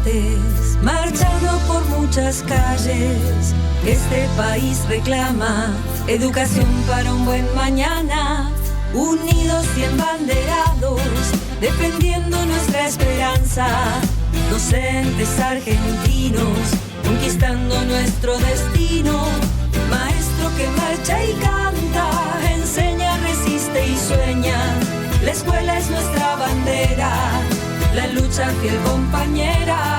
estudiantes marchando por muchas calles. Este país reclama educación para un buen mañana. Unidos y embanderados, defendiendo nuestra esperanza. Docentes argentinos, conquistando nuestro destino. Maestro que marcha y canta, enseña, resiste y sueña. La escuela es nuestra bandera, la lucha fiel compañera.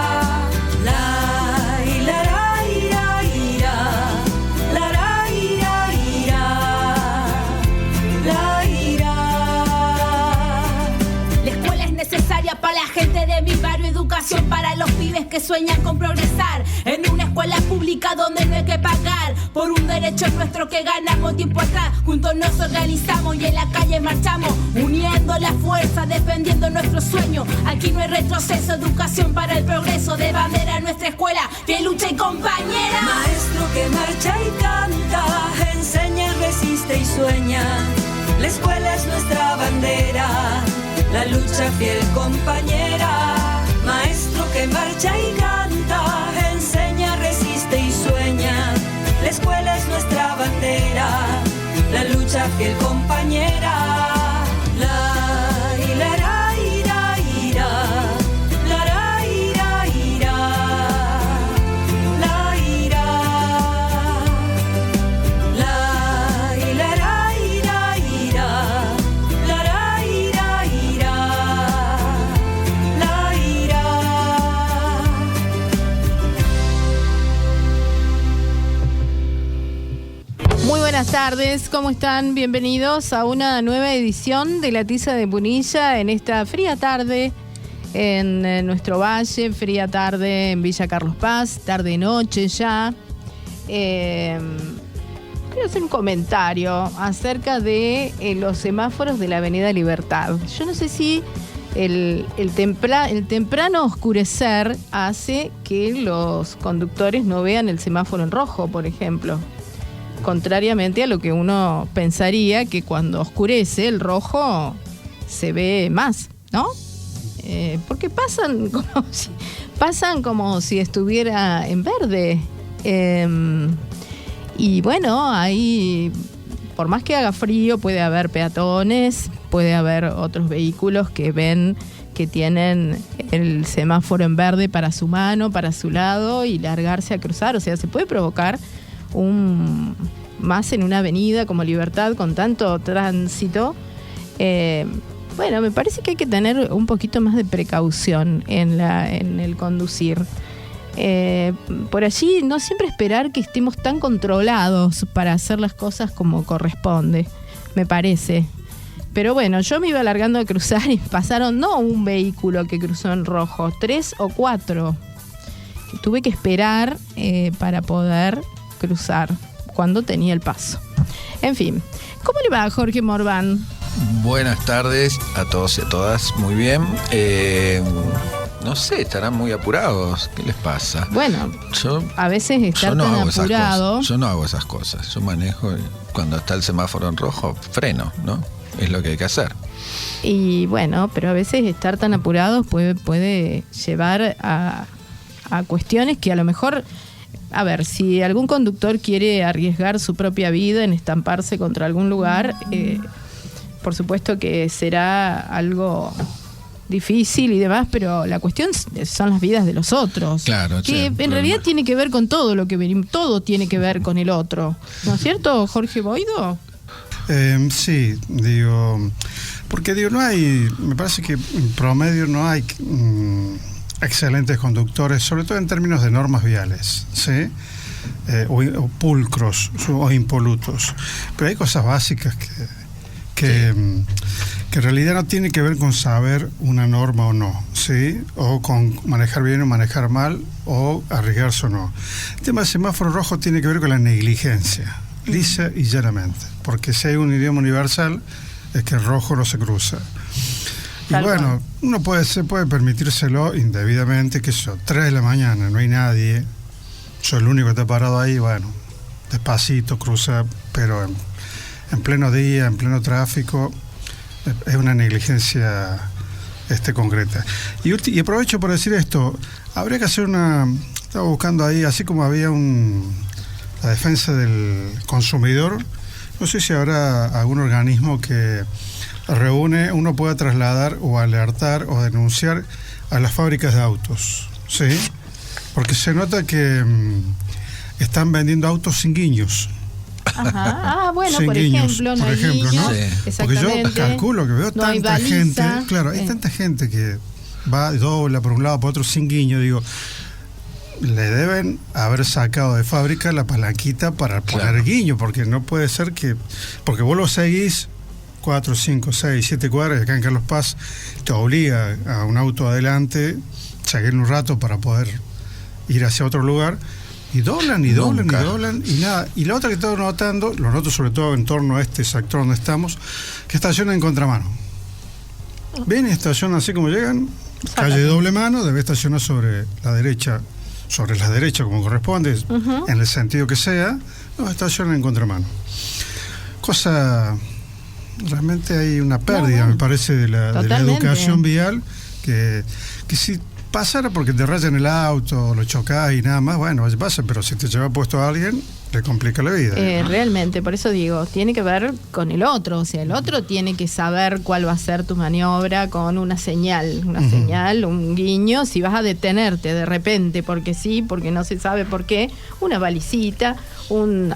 La ira, ira, ira, la ira, ira, la ira. La escuela es necesaria para la gente de mi barrio, educación para los pibes que sueñan con progresar. En una escuela pública donde no hay que pagar por un derecho nuestro que ganamos tiempo atrás. Juntos nos organizamos y en la calle marchamos, uniendo la fuerza, defendiendo nuestro sueño. Aquí no hay retroceso, educación para el progreso. De bandera nuestra escuela, que lucha y compañera. Maestro que marcha y canta, enseña, resiste y sueña. La escuela es nuestra bandera, la lucha fiel compañera. Maestro que marcha y canta, enseña, resiste y sueña. La escuela es nuestra bandera, la lucha fiel compañera. La ira, ira, ira, la ira, ira, la ira, la ira, ira, ira, la ira, ira, la ira. Muy buenas tardes, ¿cómo están? Bienvenidos a una nueva edición de La Tiza de Punilla en esta fría tarde en nuestro valle, fría tarde en Villa Carlos Paz, tarde-noche ya. Quiero hacer un comentario acerca de los semáforos de la Avenida Libertad. Yo no sé si el temprano oscurecer hace que los conductores no vean el semáforo en rojo, por ejemplo. Contrariamente a lo que uno pensaría, que cuando oscurece el rojo se ve más, ¿no? Porque pasan como si estuviera en verde. Y bueno, ahí, por más que haga frío, puede haber peatones, puede haber otros vehículos que ven que tienen el semáforo en verde para su mano, para su lado, y largarse a cruzar. O sea, se puede provocar más en una avenida como Libertad con tanto tránsito. Bueno, me parece que hay que tener un poquito más de precaución en el conducir. Por allí no siempre esperar que estemos tan controlados para hacer las cosas como corresponde, me parece. Pero bueno, yo me iba largando a cruzar y pasaron no un vehículo que cruzó en rojo, 3 o 4. Tuve que esperar para poder cruzar cuando tenía el paso. En fin, ¿cómo le va, Jorge Morván? Buenas tardes a todos y a todas, muy bien. No sé, estarán muy apurados. ¿Qué les pasa? Bueno, a veces estar tan apurado. Yo no hago esas cosas. Yo manejo y cuando está el semáforo en rojo, freno, ¿no? Es lo que hay que hacer. Y bueno, pero a veces estar tan apurados puede llevar a cuestiones que a lo mejor... A ver, si algún conductor quiere arriesgar su propia vida en estamparse contra algún lugar, por supuesto que será algo difícil y demás, pero la cuestión son las vidas de los otros. Claro, que en realidad tiene que ver con todo lo que venimos, todo tiene que ver con el otro. ¿No es cierto, Jorge Boido? Sí, porque no hay, me parece que en promedio no hay excelentes conductores, sobre todo en términos de normas viales, ¿sí? O pulcros o impolutos. Pero hay cosas básicas que en realidad no tiene que ver con saber una norma o no, ¿sí? O con manejar bien o manejar mal, o arriesgarse o no. El tema del semáforo rojo tiene que ver con la negligencia, lisa y llanamente. Porque si hay un idioma universal, es que el rojo no se cruza. Y bueno, uno se puede permitírselo indebidamente, que eso, 3 de la mañana, no hay nadie, soy el único que está parado ahí, bueno, despacito, cruza, pero en pleno día, en pleno tráfico, es una negligencia concreta. Y aprovecho por decir esto, habría que hacer estaba buscando ahí, así como había la defensa del consumidor, no sé si habrá algún organismo que reúne, uno pueda trasladar o alertar o denunciar a las fábricas de autos, ¿sí? Porque se nota que están vendiendo autos sin guiños. Ajá. Bueno, sin por guiños, ejemplo, no por hay ejemplo, guiños. ¿no? Sí. Porque yo calculo que veo no hay tanta baliza. gente, claro, hay tanta gente que va y dobla por un lado, por otro sin guiño, digo, le deben haber sacado de fábrica la palanquita para poner guiño, porque no puede ser porque vos lo seguís 4, 5, 6, 7 cuadras, acá en Carlos Paz te obliga a un auto adelante, seguir un rato para poder ir hacia otro lugar, y doblan y nada. Y la otra que estoy notando, lo noto sobre todo en torno a este sector donde estamos, que estacionan en contramano. Ven y estacionan así como llegan, calle de doble mano, debe estacionar sobre la derecha como corresponde, en el sentido que sea, no, estacionan en contramano. Realmente hay una pérdida, me parece, de la educación vial, que si pasara porque te rayan el auto, lo chocás y nada más, bueno, pasa, pero si te lleva puesto a alguien, le complica la vida. Realmente, por eso digo, tiene que ver con el otro, o sea, el otro tiene que saber cuál va a ser tu maniobra con una señal, un guiño, si vas a detenerte de repente, porque sí, porque no se sabe por qué, una balicita,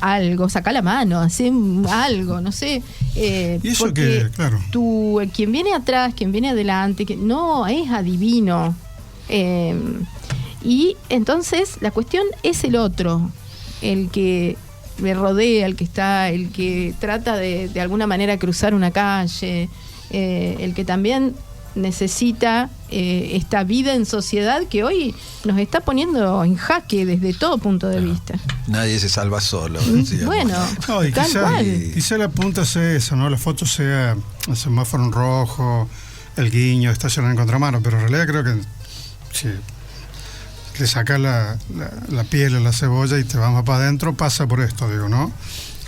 algo, saca la mano, hace algo, no sé. Y eso que, claro. Quien viene atrás, quien viene adelante, que no es adivino. Y entonces la cuestión es el otro, el que me rodea, el que trata de alguna manera cruzar una calle, el que también necesita esta vida en sociedad que hoy nos está poniendo en jaque desde todo punto de vista. Nadie se salva solo. Bueno, y quizá la punta sea eso, ¿no? La foto sea el semáforo en rojo, el guiño, estacionar en contramano, pero en realidad creo que si le sacas la piel a la cebolla y te vas más para adentro, pasa por esto, digo, ¿no?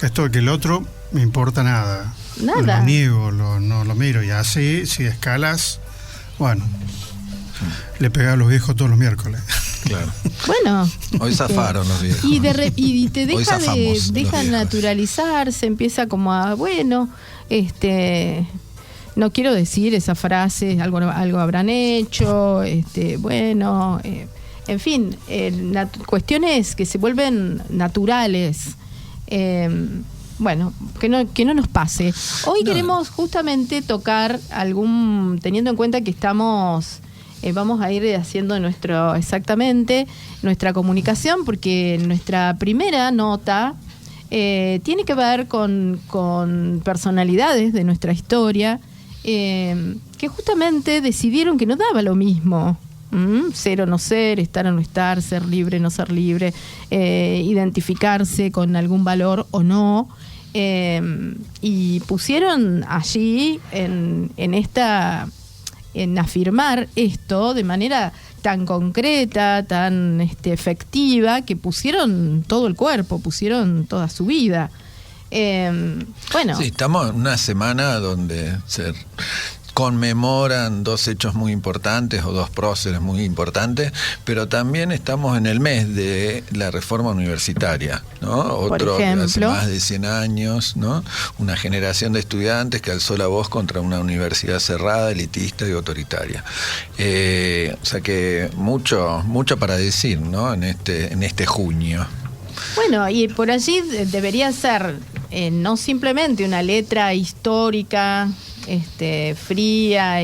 Esto de que el otro me importa nada. Lo niego, no lo miro. Y así, si escalas, bueno, le pega a los viejos todos los miércoles. Claro. Bueno. Hoy zafaron los viejos. Y te deja naturalizarse, empieza como a, bueno, no quiero decir esa frase, algo habrán hecho, bueno, en fin, cuestiones que se vuelven naturales. Bueno, que no nos pase. Hoy queremos justamente tocar teniendo en cuenta que vamos a ir haciendo nuestra comunicación, porque nuestra primera nota tiene que ver con personalidades de nuestra historia que justamente decidieron que no daba lo mismo. Ser o no ser, estar o no estar, ser libre o no ser libre, identificarse con algún valor o no, y pusieron allí en afirmar esto de manera tan concreta, tan efectiva, que pusieron todo el cuerpo, pusieron toda su vida. Bueno. Sí, estamos en una semana donde se conmemoran dos hechos muy importantes o dos próceres muy importantes, pero también estamos en el mes de la reforma universitaria, ¿no? Otro que hace más de 100 años, ¿no? Una generación de estudiantes que alzó la voz contra una universidad cerrada, elitista y autoritaria. O sea que mucho para decir, ¿no? En este junio. Bueno, y por allí debería ser no simplemente una letra histórica fría,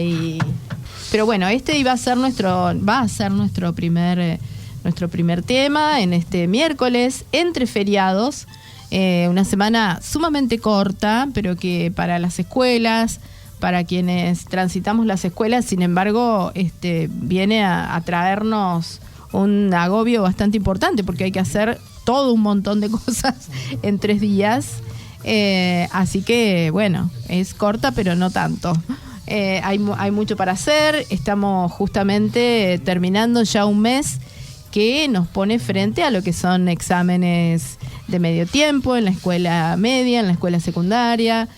pero bueno, va a ser nuestro primer tema en este miércoles entre feriados, una semana sumamente corta, pero que para las escuelas, para quienes transitamos las escuelas, sin embargo, viene a traernos un agobio bastante importante, porque hay que hacer todo un montón de cosas en 3 días. Así que, bueno, es corta, pero no tanto. Hay mucho para hacer. Estamos justamente terminando ya un mes que nos pone frente a lo que son exámenes de medio tiempo en la escuela media, en la escuela secundaria,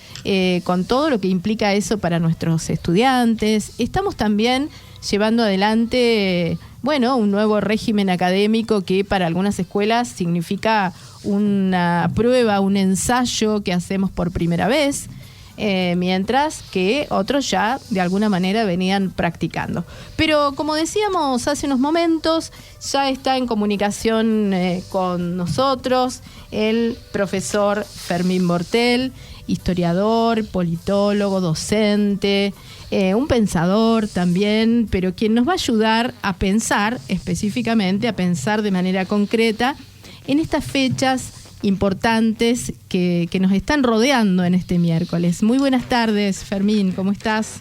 con todo lo que implica eso para nuestros estudiantes. Estamos también llevando adelante, un nuevo régimen académico que para algunas escuelas significa una prueba, un ensayo que hacemos por primera vez, mientras que otros ya de alguna manera venían practicando. Pero como decíamos hace unos momentos, ya está en comunicación con nosotros el profesor Fermín Bortel, historiador, politólogo, docente, un pensador también, pero quien nos va a ayudar a pensar específicamente, a pensar de manera concreta en estas fechas importantes que nos están rodeando en este miércoles. Muy buenas tardes, Fermín, ¿cómo estás?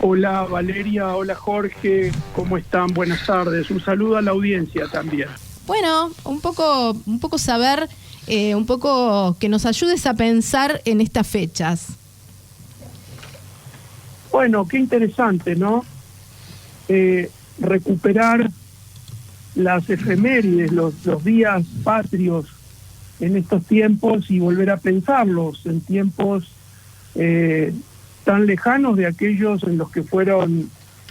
Hola Valeria, hola Jorge, ¿cómo están? Buenas tardes. Un saludo a la audiencia también. Bueno, un poco saber, un poco que nos ayudes a pensar en estas fechas. Bueno, qué interesante, ¿no? Recuperar las efemérides, los días patrios en estos tiempos y volver a pensarlos en tiempos tan lejanos de aquellos en los que fueron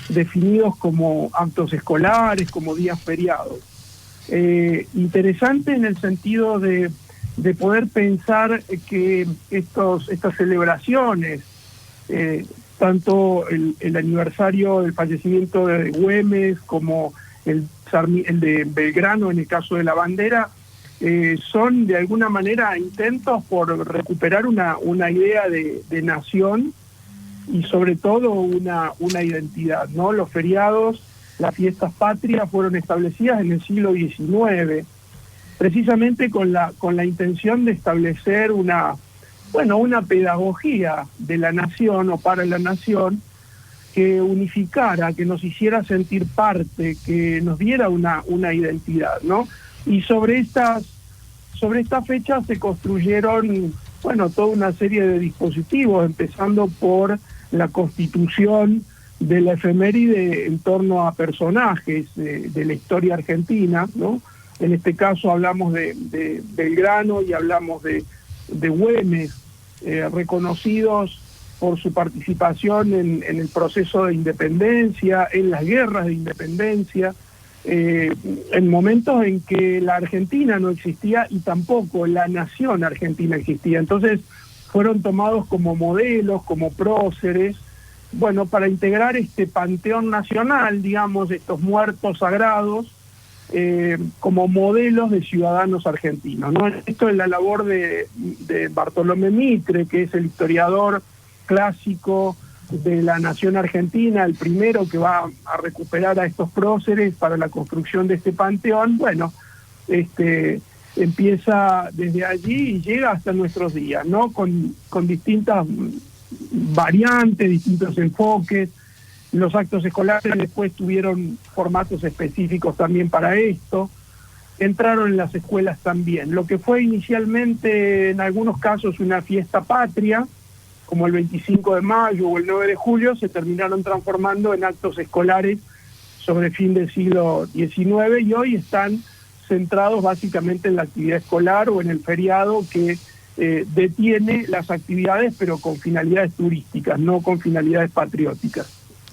definidos como actos escolares, como días feriados. Interesante en el sentido de poder pensar que estas celebraciones, tanto el aniversario del fallecimiento de Güemes como el de Belgrano en el caso de la bandera, son de alguna manera intentos por recuperar una idea de nación y sobre todo una identidad, ¿no? Los feriados, las fiestas patrias fueron establecidas en el siglo XIX, precisamente con la intención de establecer una pedagogía de la nación o para la nación que unificara, que nos hiciera sentir parte, que nos diera una identidad, ¿no? Y sobre estas fechas se construyeron, toda una serie de dispositivos, empezando por la constitución de la efeméride en torno a personajes de la historia argentina, ¿no? En este caso hablamos de Belgrano y hablamos de Güemes, reconocidos por su participación en el proceso de independencia, en las guerras de independencia, en momentos en que la Argentina no existía y tampoco la nación argentina existía. Entonces fueron tomados como modelos, como próceres, para integrar este panteón nacional, digamos, estos muertos sagrados, como modelos de ciudadanos argentinos, ¿no? Esto es la labor de Bartolomé Mitre, que es el historiador clásico de la nación argentina, el primero que va a recuperar a estos próceres para la construcción de este panteón. Empieza desde allí y llega hasta nuestros días, ¿no? Con distintas variantes, distintos enfoques. Los actos escolares después tuvieron formatos específicos también para esto. Entraron en las escuelas también. Lo que fue inicialmente, en algunos casos, una fiesta patria, como el 25 de mayo o el 9 de julio, se terminaron transformando en actos escolares sobre fin del siglo XIX y hoy están centrados básicamente en la actividad escolar o en el feriado que detiene las actividades, pero con finalidades turísticas, no con finalidades patrióticas.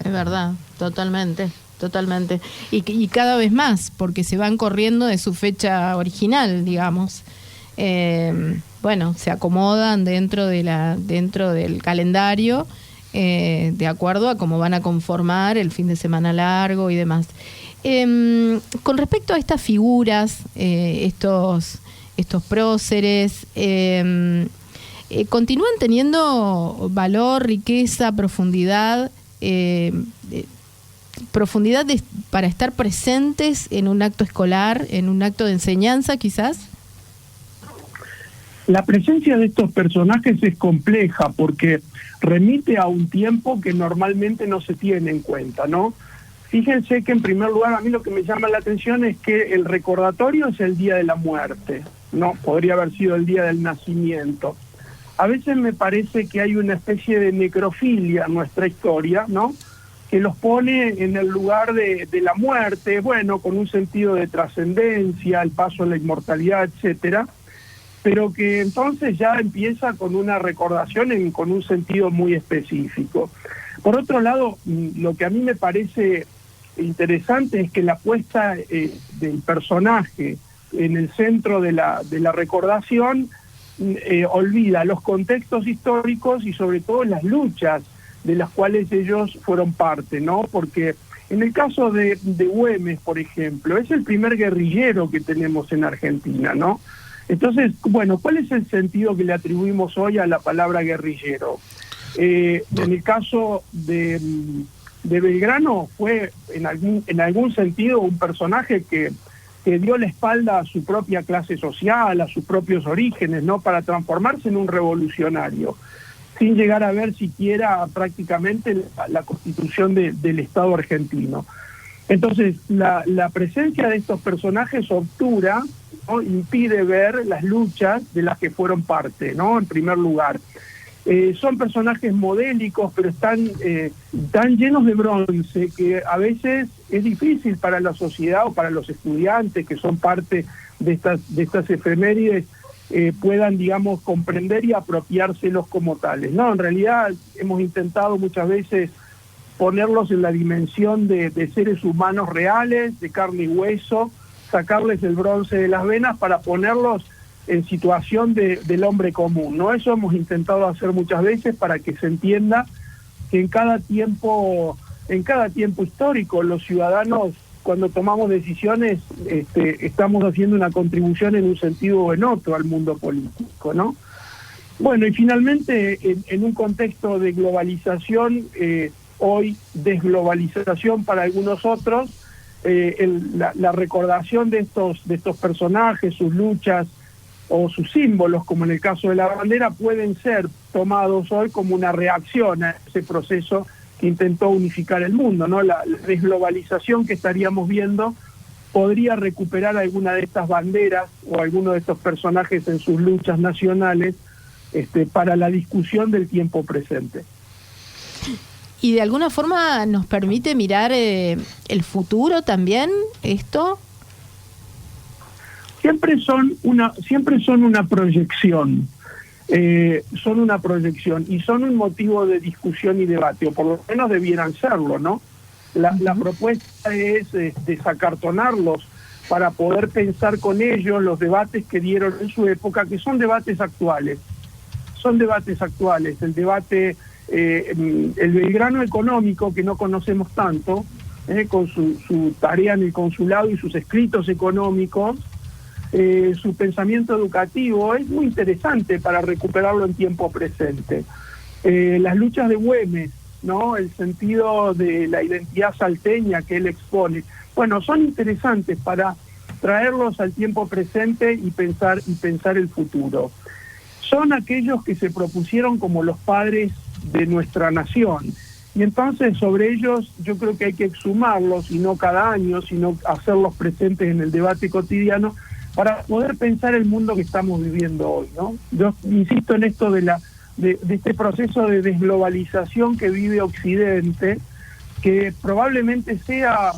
Es verdad, totalmente. Y cada vez más, porque se van corriendo de su fecha original, digamos. Se acomodan dentro del calendario, de acuerdo a cómo van a conformar el fin de semana largo y demás. Con respecto a estas figuras, estos próceres, ¿continúan teniendo valor, riqueza, profundidad para estar presentes en un acto escolar, en un acto de enseñanza quizás? La presencia de estos personajes es compleja porque remite a un tiempo que normalmente no se tiene en cuenta, ¿no? Fíjense que en primer lugar a mí lo que me llama la atención es que el recordatorio es el día de la muerte, ¿no? Podría haber sido el día del nacimiento. A veces me parece que hay una especie de necrofilia en nuestra historia, ¿no? que los pone en el lugar de la muerte, bueno, con un sentido de trascendencia, el paso a la inmortalidad, etcétera, pero que entonces ya empieza con una recordación con un sentido muy específico. Por otro lado, lo que a mí me parece interesante es que la puesta del personaje en el centro de la recordación olvida los contextos históricos y sobre todo las luchas de las cuales ellos fueron parte, ¿no? Porque en el caso de Güemes, por ejemplo, es el primer guerrillero que tenemos en Argentina, ¿no? Entonces, bueno, ¿cuál es el sentido que le atribuimos hoy a la palabra guerrillero? En el caso de Belgrano fue en algún sentido un personaje que dio la espalda a su propia clase social, a sus propios orígenes, ¿no? Para transformarse en un revolucionario, sin llegar a ver siquiera prácticamente la constitución del Estado argentino. Entonces, la presencia de estos personajes obtura, ¿no? Impide ver las luchas de las que fueron parte, ¿no? En primer lugar. Son personajes modélicos, pero están tan llenos de bronce que a veces es difícil para la sociedad o para los estudiantes que son parte de estas efemérides puedan, digamos, comprender y apropiárselos como tales. No, en realidad hemos intentado muchas veces ponerlos en la dimensión de seres humanos reales, de carne y hueso, sacarles el bronce de las venas para ponerlos en situación del hombre común, ¿no? Eso hemos intentado hacer muchas veces para que se entienda que en cada tiempo histórico los ciudadanos, cuando tomamos decisiones, estamos haciendo una contribución en un sentido o en otro al mundo político, ¿no? Bueno, y finalmente, en un contexto de globalización, hoy desglobalización para algunos otros, la recordación de estos personajes, sus luchas o sus símbolos, como en el caso de la bandera, pueden ser tomados hoy como una reacción a ese proceso que intentó unificar el mundo, ¿no? La desglobalización que estaríamos viendo podría recuperar alguna de estas banderas o alguno de estos personajes en sus luchas nacionales para la discusión del tiempo presente. ¿Y de alguna forma nos permite mirar el futuro también, esto? Siempre son una proyección. Son una proyección y son un motivo de discusión y debate, o por lo menos debieran serlo, ¿no? La propuesta es desacartonarlos para poder pensar con ellos los debates que dieron en su época, que son debates actuales. Son debates actuales. El debate, el Belgrano económico, que no conocemos tanto, con su tarea en el consulado y sus escritos económicos, su pensamiento educativo es muy interesante para recuperarlo en tiempo presente. Las luchas de Güemes, ¿no? El sentido de la identidad salteña que él expone, bueno, son interesantes para traerlos al tiempo presente y pensar el futuro. Son aquellos que se propusieron como los padres de nuestra nación. Y entonces sobre ellos yo creo que hay que exhumarlos, y no cada año, sino hacerlos presentes en el debate cotidiano, para poder pensar el mundo que estamos viviendo hoy, ¿no? Yo insisto en esto de este proceso de desglobalización que vive Occidente, que probablemente sea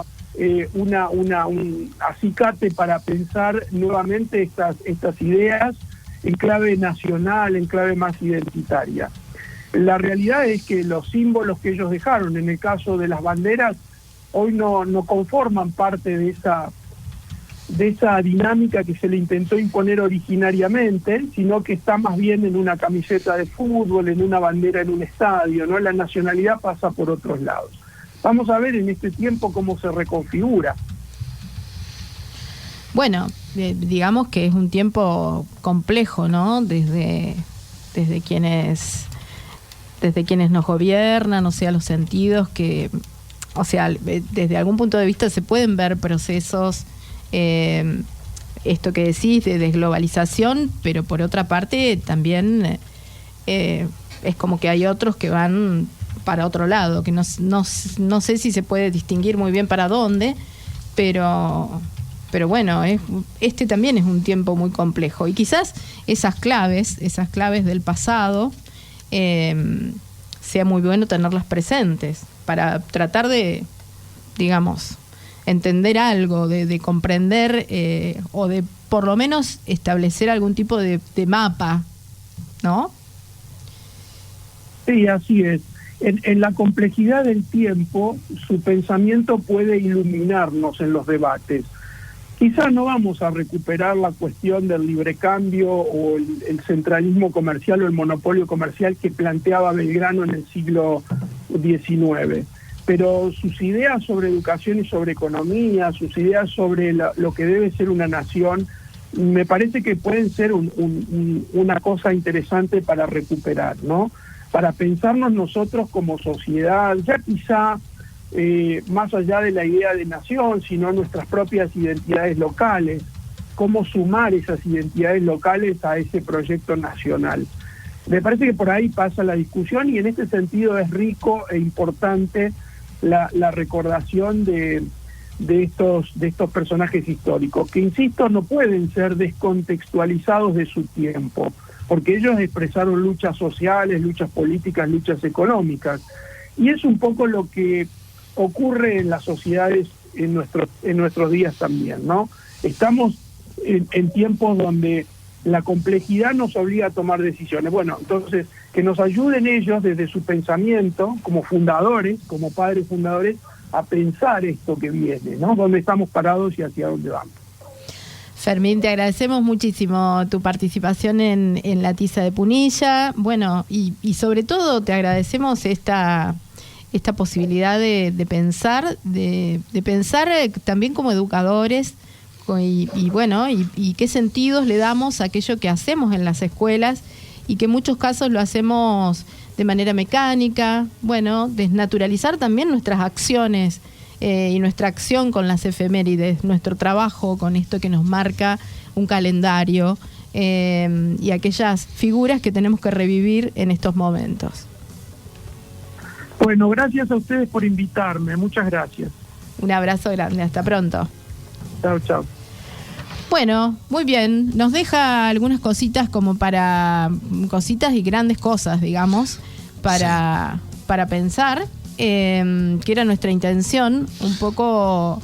un acicate para pensar nuevamente estas ideas en clave nacional, en clave más identitaria. La realidad es que los símbolos que ellos dejaron, en el caso de las banderas, hoy no conforman parte de esa dinámica que se le intentó imponer originariamente, sino que está más bien en una camiseta de fútbol, en una bandera en un estadio, ¿no? La nacionalidad pasa por otros lados. Vamos a ver en este tiempo cómo se reconfigura. Bueno, digamos que es un tiempo complejo, ¿no? Desde quienes nos gobiernan, o sea, los sentidos que, o sea, desde algún punto de vista se pueden ver procesos, esto que decís de desglobalización, pero por otra parte también es como que hay otros que van para otro lado, que no sé si se puede distinguir muy bien para dónde, pero bueno, este también es un tiempo muy complejo, y quizás esas claves del pasado sea muy bueno tenerlas presentes. para tratar de, digamos, entender algo, de comprender o de por lo menos establecer algún tipo de mapa, ¿no? Sí, así es. En la complejidad del tiempo, su pensamiento puede iluminarnos en los debates. Quizás no vamos a recuperar la cuestión del libre cambio o el centralismo comercial o el monopolio comercial que planteaba Belgrano en el siglo XIX, pero sus ideas sobre educación y sobre economía, sus ideas sobre lo que debe ser una nación, me parece que pueden ser una cosa interesante para recuperar, ¿no? Para pensarnos nosotros como sociedad, ya quizá más allá de la idea de nación, sino nuestras propias identidades locales, cómo sumar esas identidades locales a ese proyecto nacional. Me parece que por ahí pasa la discusión y en este sentido es rico e importante la recordación de estos personajes históricos, que insisto, no pueden ser descontextualizados de su tiempo, porque ellos expresaron luchas sociales, luchas políticas, luchas económicas, y es un poco lo que ocurre en las sociedades en nuestros días también, ¿no? Estamos en tiempos donde la complejidad nos obliga a tomar decisiones. Bueno, entonces, que nos ayuden ellos desde su pensamiento, como fundadores, como padres fundadores, a pensar esto que viene, ¿no? Dónde estamos parados y hacia dónde vamos. Fermín, te agradecemos muchísimo tu participación en la tiza de Punilla. Bueno, y sobre todo te agradecemos esta posibilidad de pensar también como educadores y bueno, y qué sentidos le damos a aquello que hacemos en las escuelas y que en muchos casos lo hacemos de manera mecánica. Bueno, desnaturalizar también nuestras acciones y nuestra acción con las efemérides, nuestro trabajo con esto que nos marca un calendario y aquellas figuras que tenemos que revivir en estos momentos. Bueno, gracias a ustedes por invitarme, muchas gracias. Un abrazo grande, hasta pronto. Chao, chao. Bueno, muy bien, nos deja algunas cositas como para cositas y grandes cosas, digamos, para pensar, que era nuestra intención, un poco.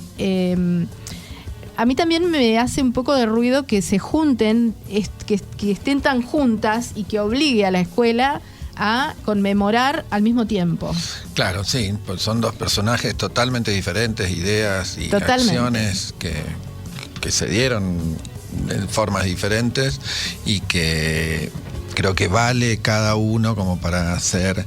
A mí también me hace un poco de ruido que se junten, que estén tan juntas y que obligue a la escuela a conmemorar al mismo tiempo. Claro, sí, pues son dos personajes totalmente diferentes, ideas y acciones que se dieron de formas diferentes y que creo que vale cada uno como para ser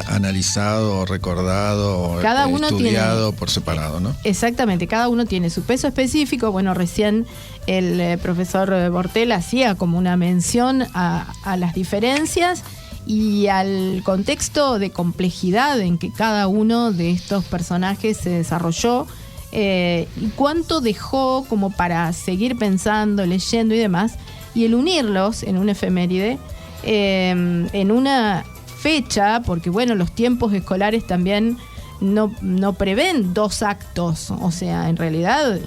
analizado, recordado, cada uno estudiado tiene, por separado, ¿no? Exactamente, cada uno tiene su peso específico. Bueno, recién el profesor Bortel hacía como una mención a las diferencias y al contexto de complejidad en que cada uno de estos personajes se desarrolló, y cuánto dejó como para seguir pensando, leyendo y demás, y el unirlos en una efeméride, en una fecha, porque bueno, los tiempos escolares también no prevén 2 actos, o sea, en realidad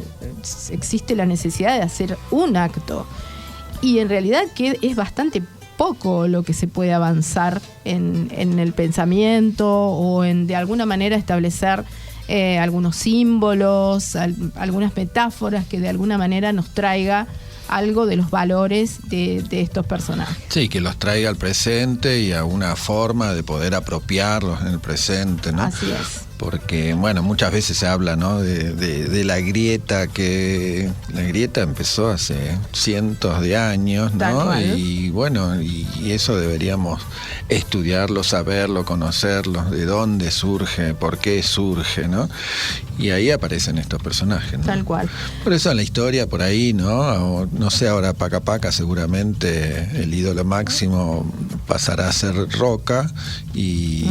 existe la necesidad de hacer un acto, y en realidad que es bastante poco lo que se puede avanzar en el pensamiento o en de alguna manera establecer algunos símbolos, algunas metáforas que de alguna manera nos traiga algo de los valores de estos personajes. Sí, que los traiga al presente y a una forma de poder apropiarlos en el presente, ¿no? Así es. Porque, bueno, muchas veces se habla, ¿no?, de la grieta, que la grieta empezó hace cientos de años, ¿no? Y bueno, y eso deberíamos estudiarlo, saberlo, conocerlo, de dónde surge, por qué surge, ¿no? Y ahí aparecen estos personajes, ¿no? Tal cual. Por eso en la historia, por ahí, ¿no? No sé, ahora Paca Paca seguramente el ídolo máximo pasará a ser Roca y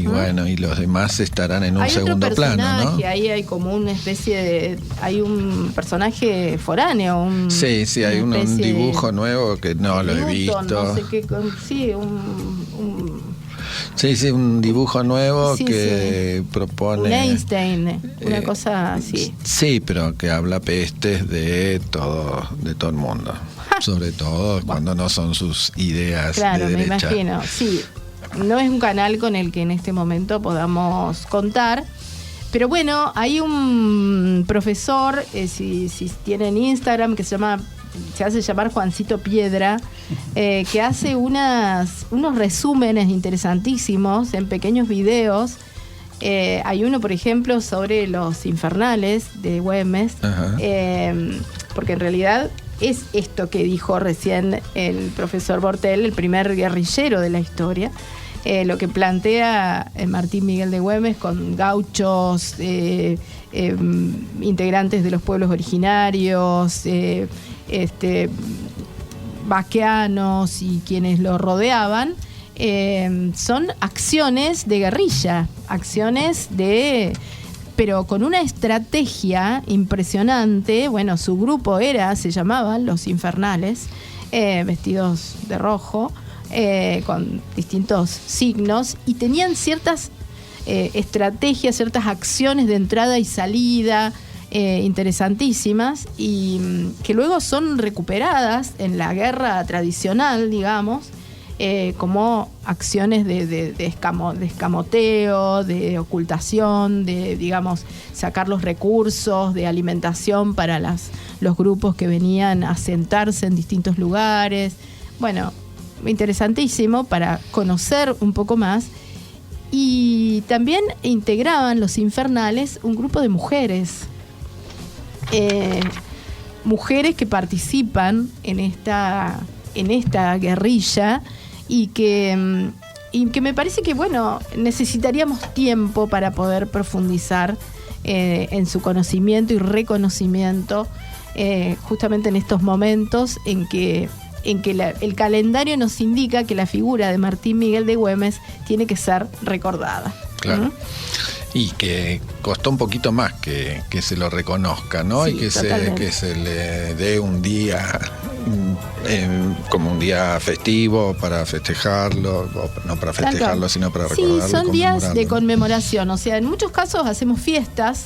bueno, y los demás estarán en un segundo plano, ¿no? Ahí hay como una especie de... Hay un personaje foráneo. Sí, hay un dibujo nuevo que no lo he visto. No sé qué, sí, Sí, un dibujo nuevo que propone... Un Einstein, una cosa así. Sí, pero que habla pestes de todo el mundo. Sobre todo cuando no son sus ideas de derecha. Me imagino, sí. no es un canal con el que en este momento podamos contar. Pero bueno, hay un profesor, si tienen Instagram, que se hace llamar Juancito Piedra, que hace unos resúmenes interesantísimos en pequeños videos. Hay uno, por ejemplo, sobre los infernales de Güemes, porque en realidad es esto que dijo recién el profesor Bortel, el primer guerrillero de la historia. Lo que plantea Martín Miguel de Güemes con gauchos, integrantes de los pueblos originarios, vaqueanos y quienes lo rodeaban, son acciones de guerrilla, pero con una estrategia impresionante. Bueno, su grupo se llamaban Los Infernales, vestidos de rojo, con distintos signos, y tenían ciertas estrategias, ciertas acciones de entrada y salida interesantísimas, y que luego son recuperadas en la guerra tradicional, digamos, como acciones de escamoteo, de ocultación, de, digamos, sacar los recursos de alimentación para los grupos que venían a asentarse en distintos lugares. Bueno, interesantísimo para conocer un poco más. Y también integraban Los Infernales un grupo de mujeres, mujeres que participan en esta guerrilla, y que me parece que, bueno, necesitaríamos tiempo para poder profundizar en su conocimiento y reconocimiento, justamente en estos momentos en que el calendario nos indica que la figura de Martín Miguel de Güemes tiene que ser recordada. Claro. Y que costó un poquito más que se lo reconozca, ¿no? Sí, y que se le dé un día como un día festivo para festejarlo, o no para festejarlo, sino para recordarlo. Sí, son días de conmemoración. O sea, en muchos casos hacemos fiestas,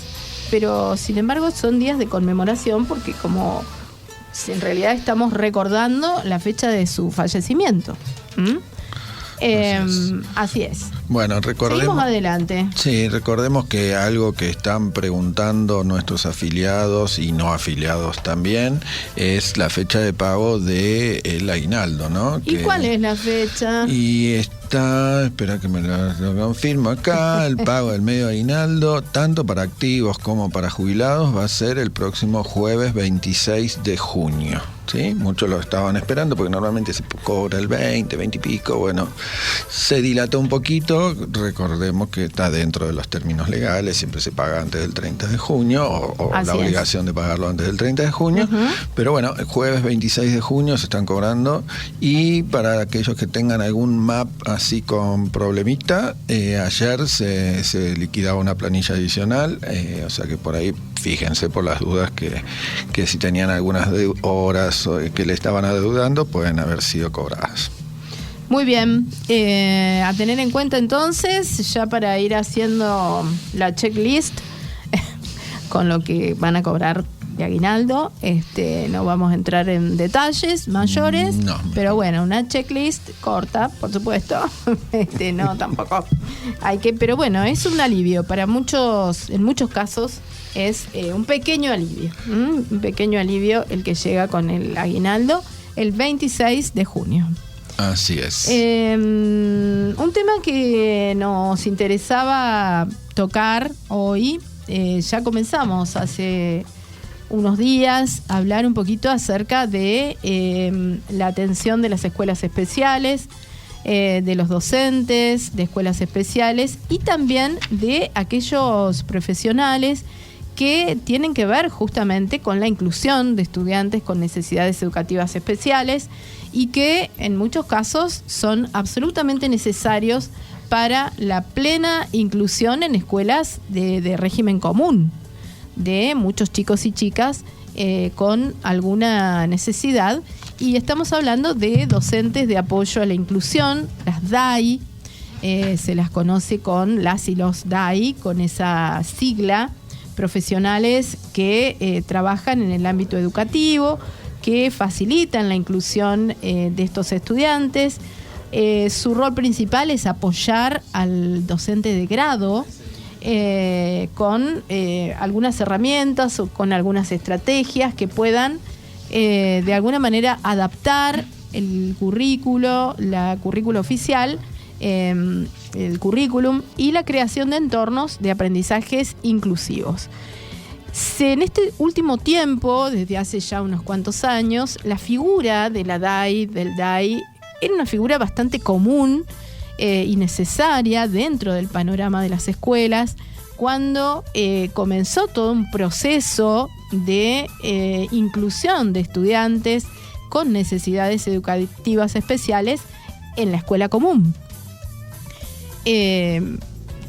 pero sin embargo son días de conmemoración, porque como en realidad estamos recordando la fecha de su fallecimiento. Así es. Bueno, seguimos adelante. Sí, recordemos que algo que están preguntando nuestros afiliados y no afiliados también es la fecha de pago del aguinaldo, ¿no? ¿Y cuál es la fecha? Y espera que me lo confirmo acá, el pago del medio aguinaldo, tanto para activos como para jubilados, va a ser el próximo jueves 26 de junio. ¿Sí? Muchos lo estaban esperando porque normalmente se cobra el 20 y pico. Bueno, se dilató un poquito. Recordemos que está dentro de los términos legales, siempre se paga antes del 30 de junio o la obligación de pagarlo antes del 30 de junio. Pero bueno, el jueves 26 de junio se están cobrando, y para aquellos que tengan algún MAP así con problemita, ayer se liquidaba una planilla adicional, o sea que por ahí fíjense por las dudas que si tenían algunas horas que le estaban adeudando, pueden haber sido cobradas. Muy bien, a tener en cuenta entonces, ya para ir haciendo la checklist con lo que van a cobrar de aguinaldo, no vamos a entrar en detalles mayores, pero bueno, una checklist corta, por supuesto, no, tampoco hay que, pero bueno, es un alivio para muchos, en muchos casos es un pequeño alivio el que llega con el aguinaldo el 26 de junio. Así es. Un tema que nos interesaba tocar hoy, ya comenzamos hace unos días a hablar un poquito acerca de la atención de las escuelas especiales, de los docentes de escuelas especiales, y también de aquellos profesionales que tienen que ver justamente con la inclusión de estudiantes con necesidades educativas especiales, y que en muchos casos son absolutamente necesarios para la plena inclusión en escuelas de régimen común, de muchos chicos y chicas con alguna necesidad. Y estamos hablando de docentes de apoyo a la inclusión, las DAI, se las conoce con las y los DAI, con esa sigla, profesionales que trabajan en el ámbito educativo, que facilitan la inclusión de estos estudiantes. Su rol principal es apoyar al docente de grado con algunas herramientas o con algunas estrategias que puedan de alguna manera adaptar el currículo, la currícula oficial, el currículum y la creación de entornos de aprendizajes inclusivos. En este último tiempo, desde hace ya unos cuantos años, la figura de la DAI, del DAI, era una figura bastante común y necesaria dentro del panorama de las escuelas, cuando comenzó todo un proceso de inclusión de estudiantes con necesidades educativas especiales en la escuela común.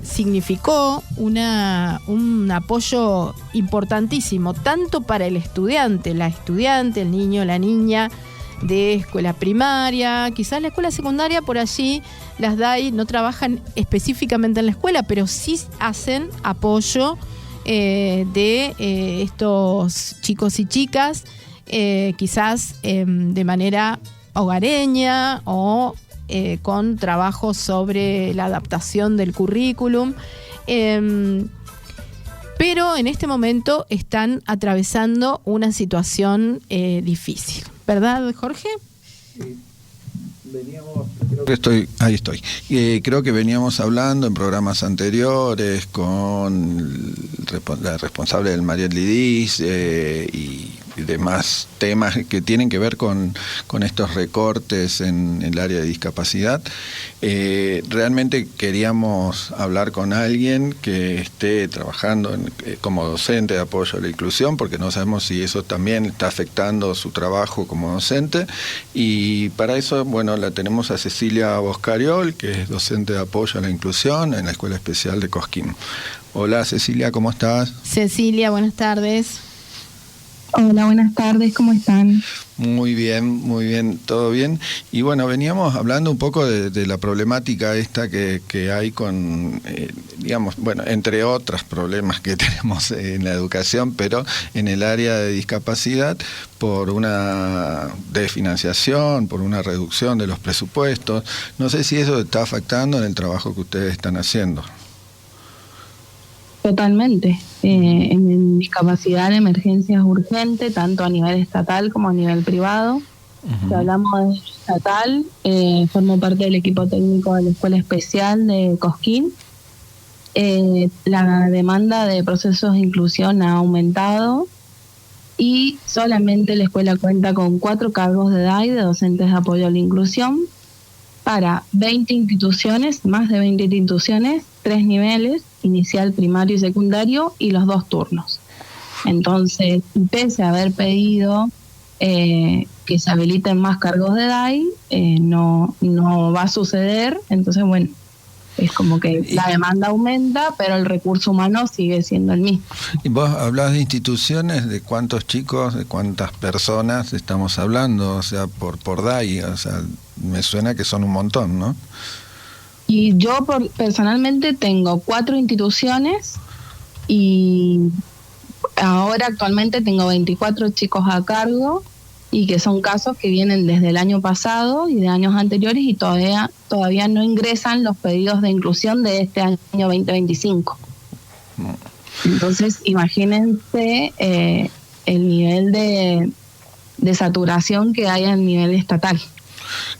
Significó un apoyo importantísimo, tanto para el estudiante, la estudiante, el niño, la niña de escuela primaria, quizás la escuela secundaria. Por allí las DAI no trabajan específicamente en la escuela, pero sí hacen apoyo de estos chicos y chicas, quizás de manera hogareña o con trabajos sobre la adaptación del currículum, pero en este momento están atravesando una situación difícil, ¿verdad, Jorge? Ahí estoy. Creo que veníamos hablando en programas anteriores con la responsable del Mariel Lidis y demás temas que tienen que ver con estos recortes en el área de discapacidad. Realmente queríamos hablar con alguien que esté trabajando como docente de apoyo a la inclusión, porque no sabemos si eso también está afectando su trabajo como docente, y para eso, bueno, la tenemos a Cecilia Boscariol, que es docente de apoyo a la inclusión en la Escuela Especial de Cosquín. Hola Cecilia, ¿cómo estás? Cecilia, buenas tardes. Hola, buenas tardes, ¿cómo están? Muy bien, todo bien. Y bueno, veníamos hablando un poco de la problemática esta que hay con, digamos, bueno, entre otros problemas que tenemos en la educación, pero en el área de discapacidad, por una desfinanciación, por una reducción de los presupuestos. No sé si eso está afectando en el trabajo que ustedes están haciendo. Totalmente. En discapacidad, emergencias urgentes, tanto a nivel estatal como a nivel privado. Uh-huh. Si hablamos de estatal, formo parte del equipo técnico de la Escuela Especial de Cosquín. La demanda de procesos de inclusión ha aumentado y solamente la escuela cuenta con 4 cargos de DAI, de docentes de apoyo a la inclusión, para 20 instituciones, más de 20 instituciones, 3 niveles, inicial, primario y secundario, y los 2 turnos. Entonces, pese a haber pedido que se habiliten más cargos de DAI, no va a suceder. Entonces, bueno, es como que la demanda aumenta, pero el recurso humano sigue siendo el mismo. Y vos hablás de instituciones, ¿de cuántos chicos, de cuántas personas estamos hablando? O sea, por DAI, o sea, me suena que son un montón, ¿no? Y yo personalmente tengo 4 instituciones y ahora actualmente tengo 24 chicos a cargo, y que son casos que vienen desde el año pasado y de años anteriores, y todavía no ingresan los pedidos de inclusión de este año 2025. Entonces, imagínense el nivel de saturación que hay a nivel estatal.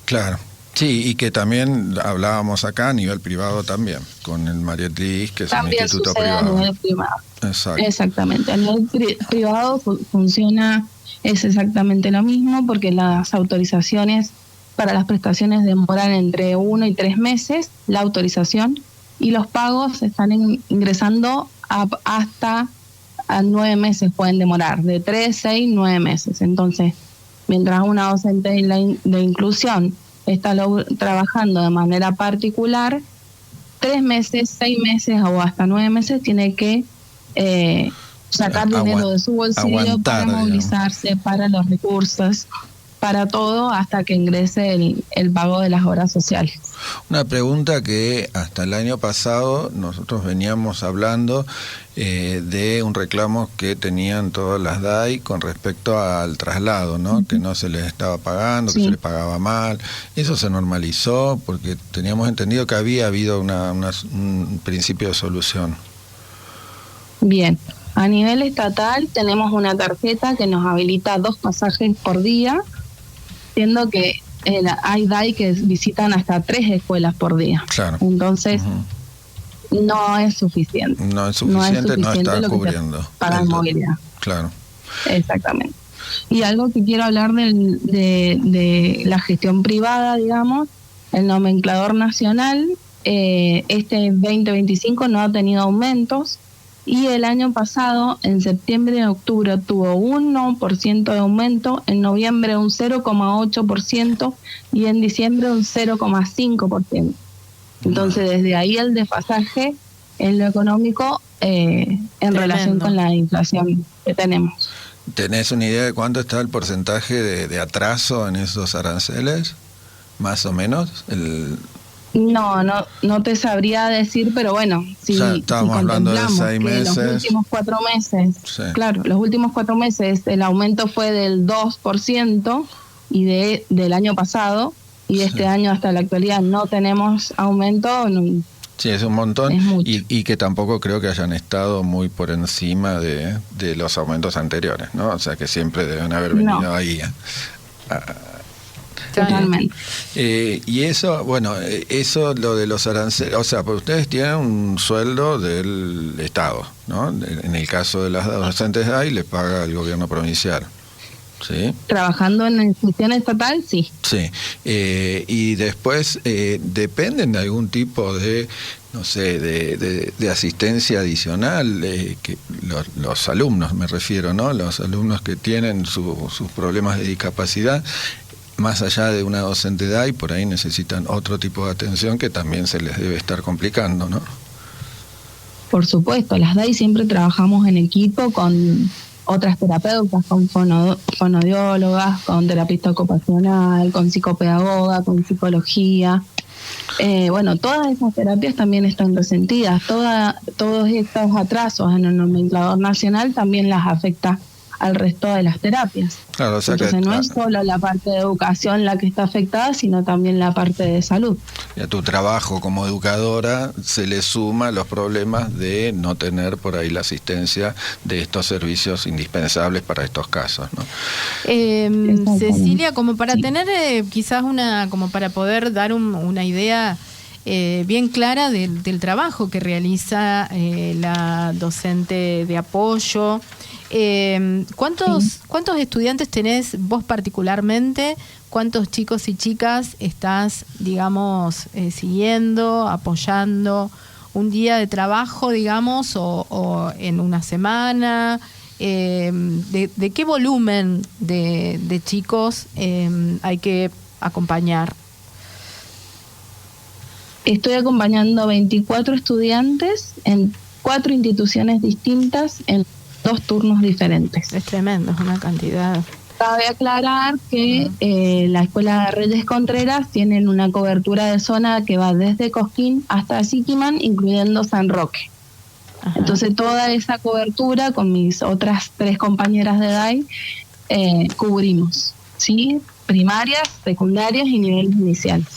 Claro. Sí, y que también hablábamos acá a nivel privado también, con el Mariel Lidis, que es también un instituto privado. A nivel privado. Exacto. Exactamente. A nivel privado funciona, es exactamente lo mismo, porque las autorizaciones para las prestaciones demoran entre 1 y 3 meses, la autorización, y los pagos están ingresando hasta a 9 meses, pueden demorar, de 3, 6, 9 meses. Entonces, mientras una docente de inclusión está trabajando de manera particular, 3 meses, 6 meses o hasta 9 meses tiene que sacar dinero de su bolsillo para movilizarse, para los recursos. para todo hasta que ingrese el pago de las horas sociales. Una pregunta que hasta el año pasado nosotros veníamos hablando de un reclamo que tenían todas las DAI con respecto al traslado, ¿no? Que no se les estaba pagando, que se les pagaba mal. Eso se normalizó porque teníamos entendido que había habido un principio de solución. Bien, a nivel estatal tenemos una tarjeta que nos habilita 2 pasajes por día, siendo que hay DAI que visitan hasta 3 escuelas por día. Claro. Entonces, no es suficiente. No es suficiente, no está cubriendo. Para movilidad. Claro. Exactamente. Y algo que quiero hablar de la gestión privada, digamos, el nomenclador nacional, este 2025 no ha tenido aumentos, y el año pasado, en septiembre y octubre, tuvo 1% de aumento, en noviembre un 0,8% y en diciembre un 0,5%. Entonces, desde ahí el desfasaje en lo económico en relación con la inflación que tenemos. ¿Tenés una idea de cuánto está el porcentaje de atraso en esos aranceles? ¿Más o menos? No te sabría decir, pero bueno, si estábamos hablando de 6 meses. Los últimos 4 meses, claro, los últimos 4 meses el aumento fue del 2% y del año pasado, y este año hasta la actualidad no tenemos aumento. Sí, es un montón, es y que tampoco creo que hayan estado muy por encima de los aumentos anteriores, ¿no? O sea, que siempre deben haber venido ahí Totalmente. Y eso, bueno, eso lo de los aranceles, o sea, pues ustedes tienen un sueldo del Estado, ¿no? En el caso de las docentes de ahí, les paga el gobierno provincial. ¿Sí? Trabajando en la institución estatal, sí. Sí. Y después, ¿dependen de algún tipo de, no sé, de asistencia adicional? Que los alumnos, me refiero, ¿no? Los alumnos que tienen sus problemas de discapacidad, más allá de una docente de ahí, por ahí necesitan otro tipo de atención que también se les debe estar complicando, ¿no? Por supuesto, las DAI siempre trabajamos en equipo con otras terapeutas, con fonoaudiólogas, con terapista ocupacional, con psicopedagoga, con psicología. Bueno, todas esas terapias también están resentidas. Todos estos atrasos en el nomenclador nacional también las afecta al resto de las terapias. Claro, o sea, entonces no es solo la parte de educación la que está afectada, sino también la parte de salud. Y a tu trabajo como educadora se le suma los problemas de no tener por ahí la asistencia de estos servicios indispensables para estos casos, ¿no? Cecilia, como para tener quizás como para poder dar una idea bien clara del trabajo que realiza la docente de apoyo. ¿Cuántos estudiantes tenés vos particularmente? ¿Cuántos chicos y chicas estás, digamos, siguiendo, apoyando? ¿Un día de trabajo, digamos, o en una semana? ¿De qué volumen de chicos hay que acompañar? Estoy acompañando 24 estudiantes en 4 instituciones distintas en 2 turnos diferentes. Es tremendo, es una cantidad. Cabe aclarar que la Escuela de Reyes Contreras tienen una cobertura de zona que va desde Cosquín hasta Siquiman, incluyendo San Roque. Ajá. Entonces toda esa cobertura con mis otras 3 compañeras de DAI cubrimos, ¿sí? Primarias, secundarias y niveles iniciales.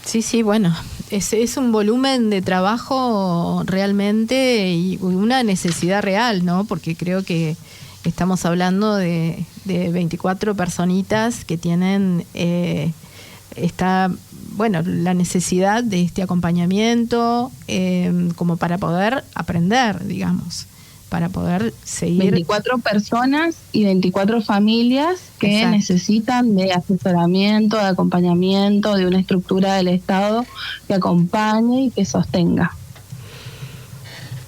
Sí, bueno, es un volumen de trabajo realmente y una necesidad real, ¿no? Porque creo que estamos hablando de 24 personitas que tienen la necesidad de este acompañamiento como para poder aprender, digamos, para poder seguir. 24 personas y 24 familias que Exacto. necesitan de asesoramiento, de acompañamiento, de una estructura del Estado que acompañe y que sostenga.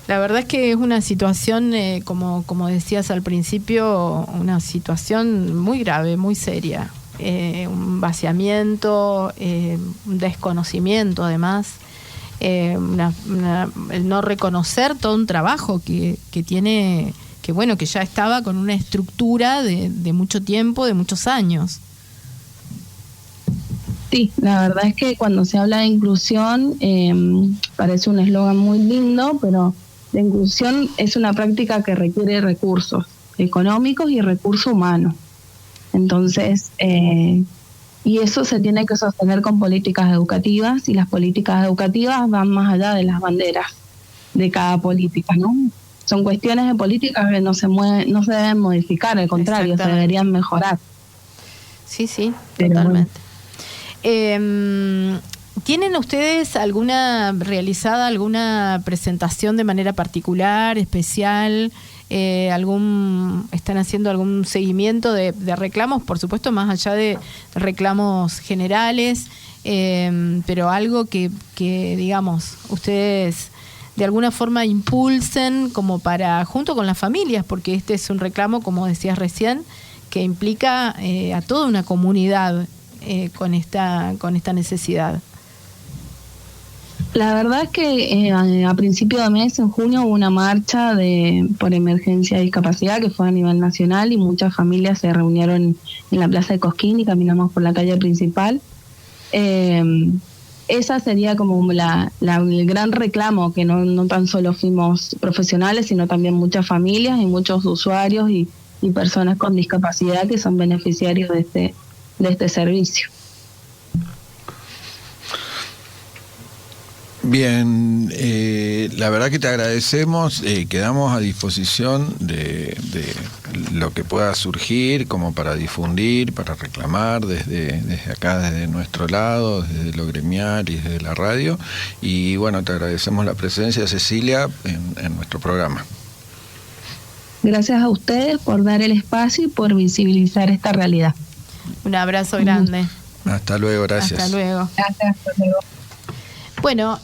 La verdad es que es una situación, como decías al principio, una situación muy grave, muy seria. Un vaciamiento, un desconocimiento además. El no reconocer todo un trabajo que tiene bueno, que ya estaba con una estructura de mucho tiempo, de muchos años. Sí, la verdad es que cuando se habla de inclusión parece un eslogan muy lindo, pero la inclusión es una práctica que requiere recursos económicos y recursos humanos. Entonces, y eso se tiene que sostener con políticas educativas, y las políticas educativas van más allá de las banderas de cada política, ¿no? Son cuestiones de políticas que no se deben modificar, al contrario, se deberían mejorar. Sí, pero totalmente. ¿Tienen ustedes realizada alguna presentación de manera particular, especial? ¿Están haciendo algún seguimiento de reclamos, por supuesto, más allá de reclamos generales, pero algo que digamos, ustedes de alguna forma impulsen como para, junto con las familias, porque este es un reclamo, como decías recién, que implica a toda una comunidad con esta necesidad? La verdad es que a principio de mes, en junio, hubo una marcha por emergencia de discapacidad que fue a nivel nacional, y muchas familias se reunieron en la Plaza de Cosquín y caminamos por la calle principal. Esa sería como el gran reclamo, que no tan solo fuimos profesionales, sino también muchas familias y muchos usuarios y personas con discapacidad que son beneficiarios de este servicio. Bien, la verdad que te agradecemos, quedamos a disposición de lo que pueda surgir como para difundir, para reclamar desde acá, desde nuestro lado, desde lo gremial y desde la radio, y bueno, te agradecemos la presencia, Cecilia, en nuestro programa. Gracias a ustedes por dar el espacio y por visibilizar esta realidad. Un abrazo grande. Hasta luego, gracias. Hasta luego. Gracias, hasta luego. Bueno,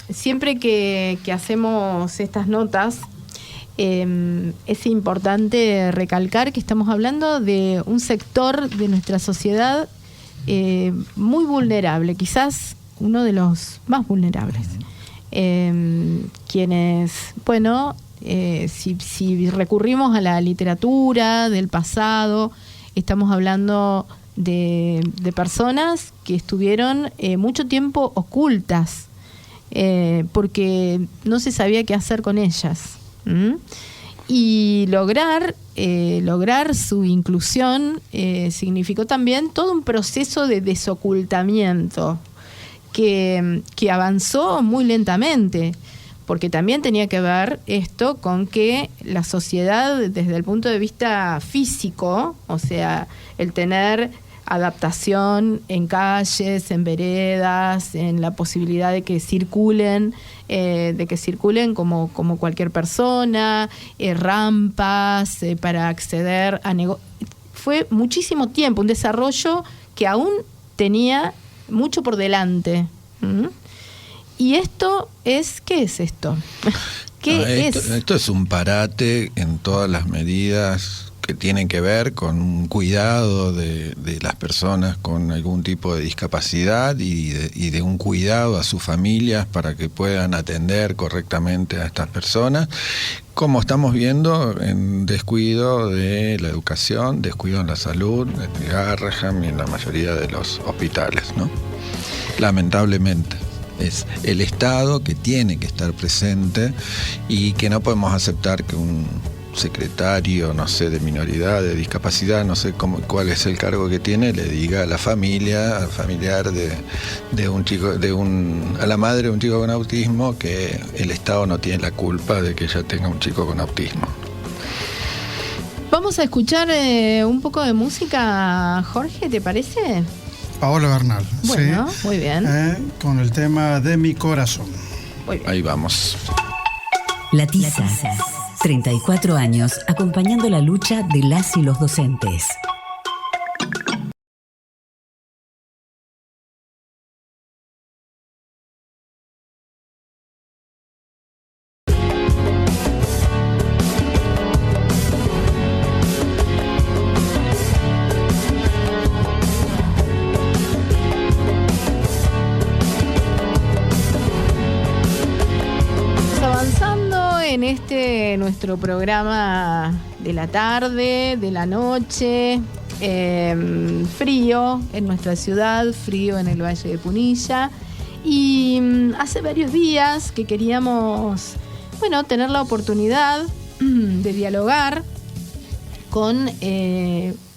siempre que hacemos estas notas, es importante recalcar que estamos hablando de un sector de nuestra sociedad muy vulnerable, quizás uno de los más vulnerables. Quienes, bueno, si recurrimos a la literatura del pasado, estamos hablando de personas que estuvieron mucho tiempo ocultas porque no se sabía qué hacer con ellas. Y lograr su inclusión significó también todo un proceso de desocultamiento que avanzó muy lentamente, porque también tenía que ver esto con que la sociedad, desde el punto de vista físico, o sea, el tener adaptación en calles, en veredas, en la posibilidad de que circulen como cualquier persona, rampas para acceder a negocios. Fue muchísimo tiempo, un desarrollo que aún tenía mucho por delante. ¿Y esto es qué es esto? Esto es un parate en todas las medidas que tienen que ver con un cuidado de las personas con algún tipo de discapacidad y de un cuidado a sus familias para que puedan atender correctamente a estas personas, como estamos viendo en descuido de la educación, descuido en la salud, en Garrahan y en la mayoría de los hospitales, ¿no? Lamentablemente. Es el Estado que tiene que estar presente y que no podemos aceptar que un secretario, no sé, de minoridad, de discapacidad, no sé cuál es el cargo que tiene, le diga a la familia, al familiar de un chico, a la madre de un chico con autismo, que el Estado no tiene la culpa de que ella tenga un chico con autismo. Vamos a escuchar un poco de música, Jorge, ¿te parece? Paola Bernal. Bueno, sí, muy bien. Con el tema de mi corazón. Muy bien. Ahí vamos. La Tiza. 34 años acompañando la lucha de las y los docentes. en este nuestro programa de la tarde, de la noche, frío en nuestra ciudad, frío en el Valle de Punilla. Y hace varios días que queríamos, tener la oportunidad de dialogar con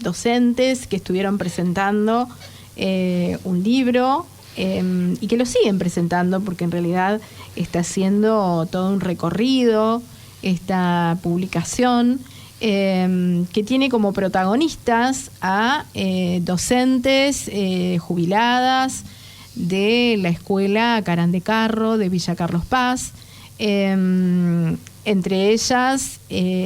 docentes que estuvieron presentando un libro y que lo siguen presentando, porque en realidad está haciendo todo un recorrido esta publicación que tiene como protagonistas a docentes jubiladas de la Escuela Carán de Carro de Villa Carlos Paz, entre ellas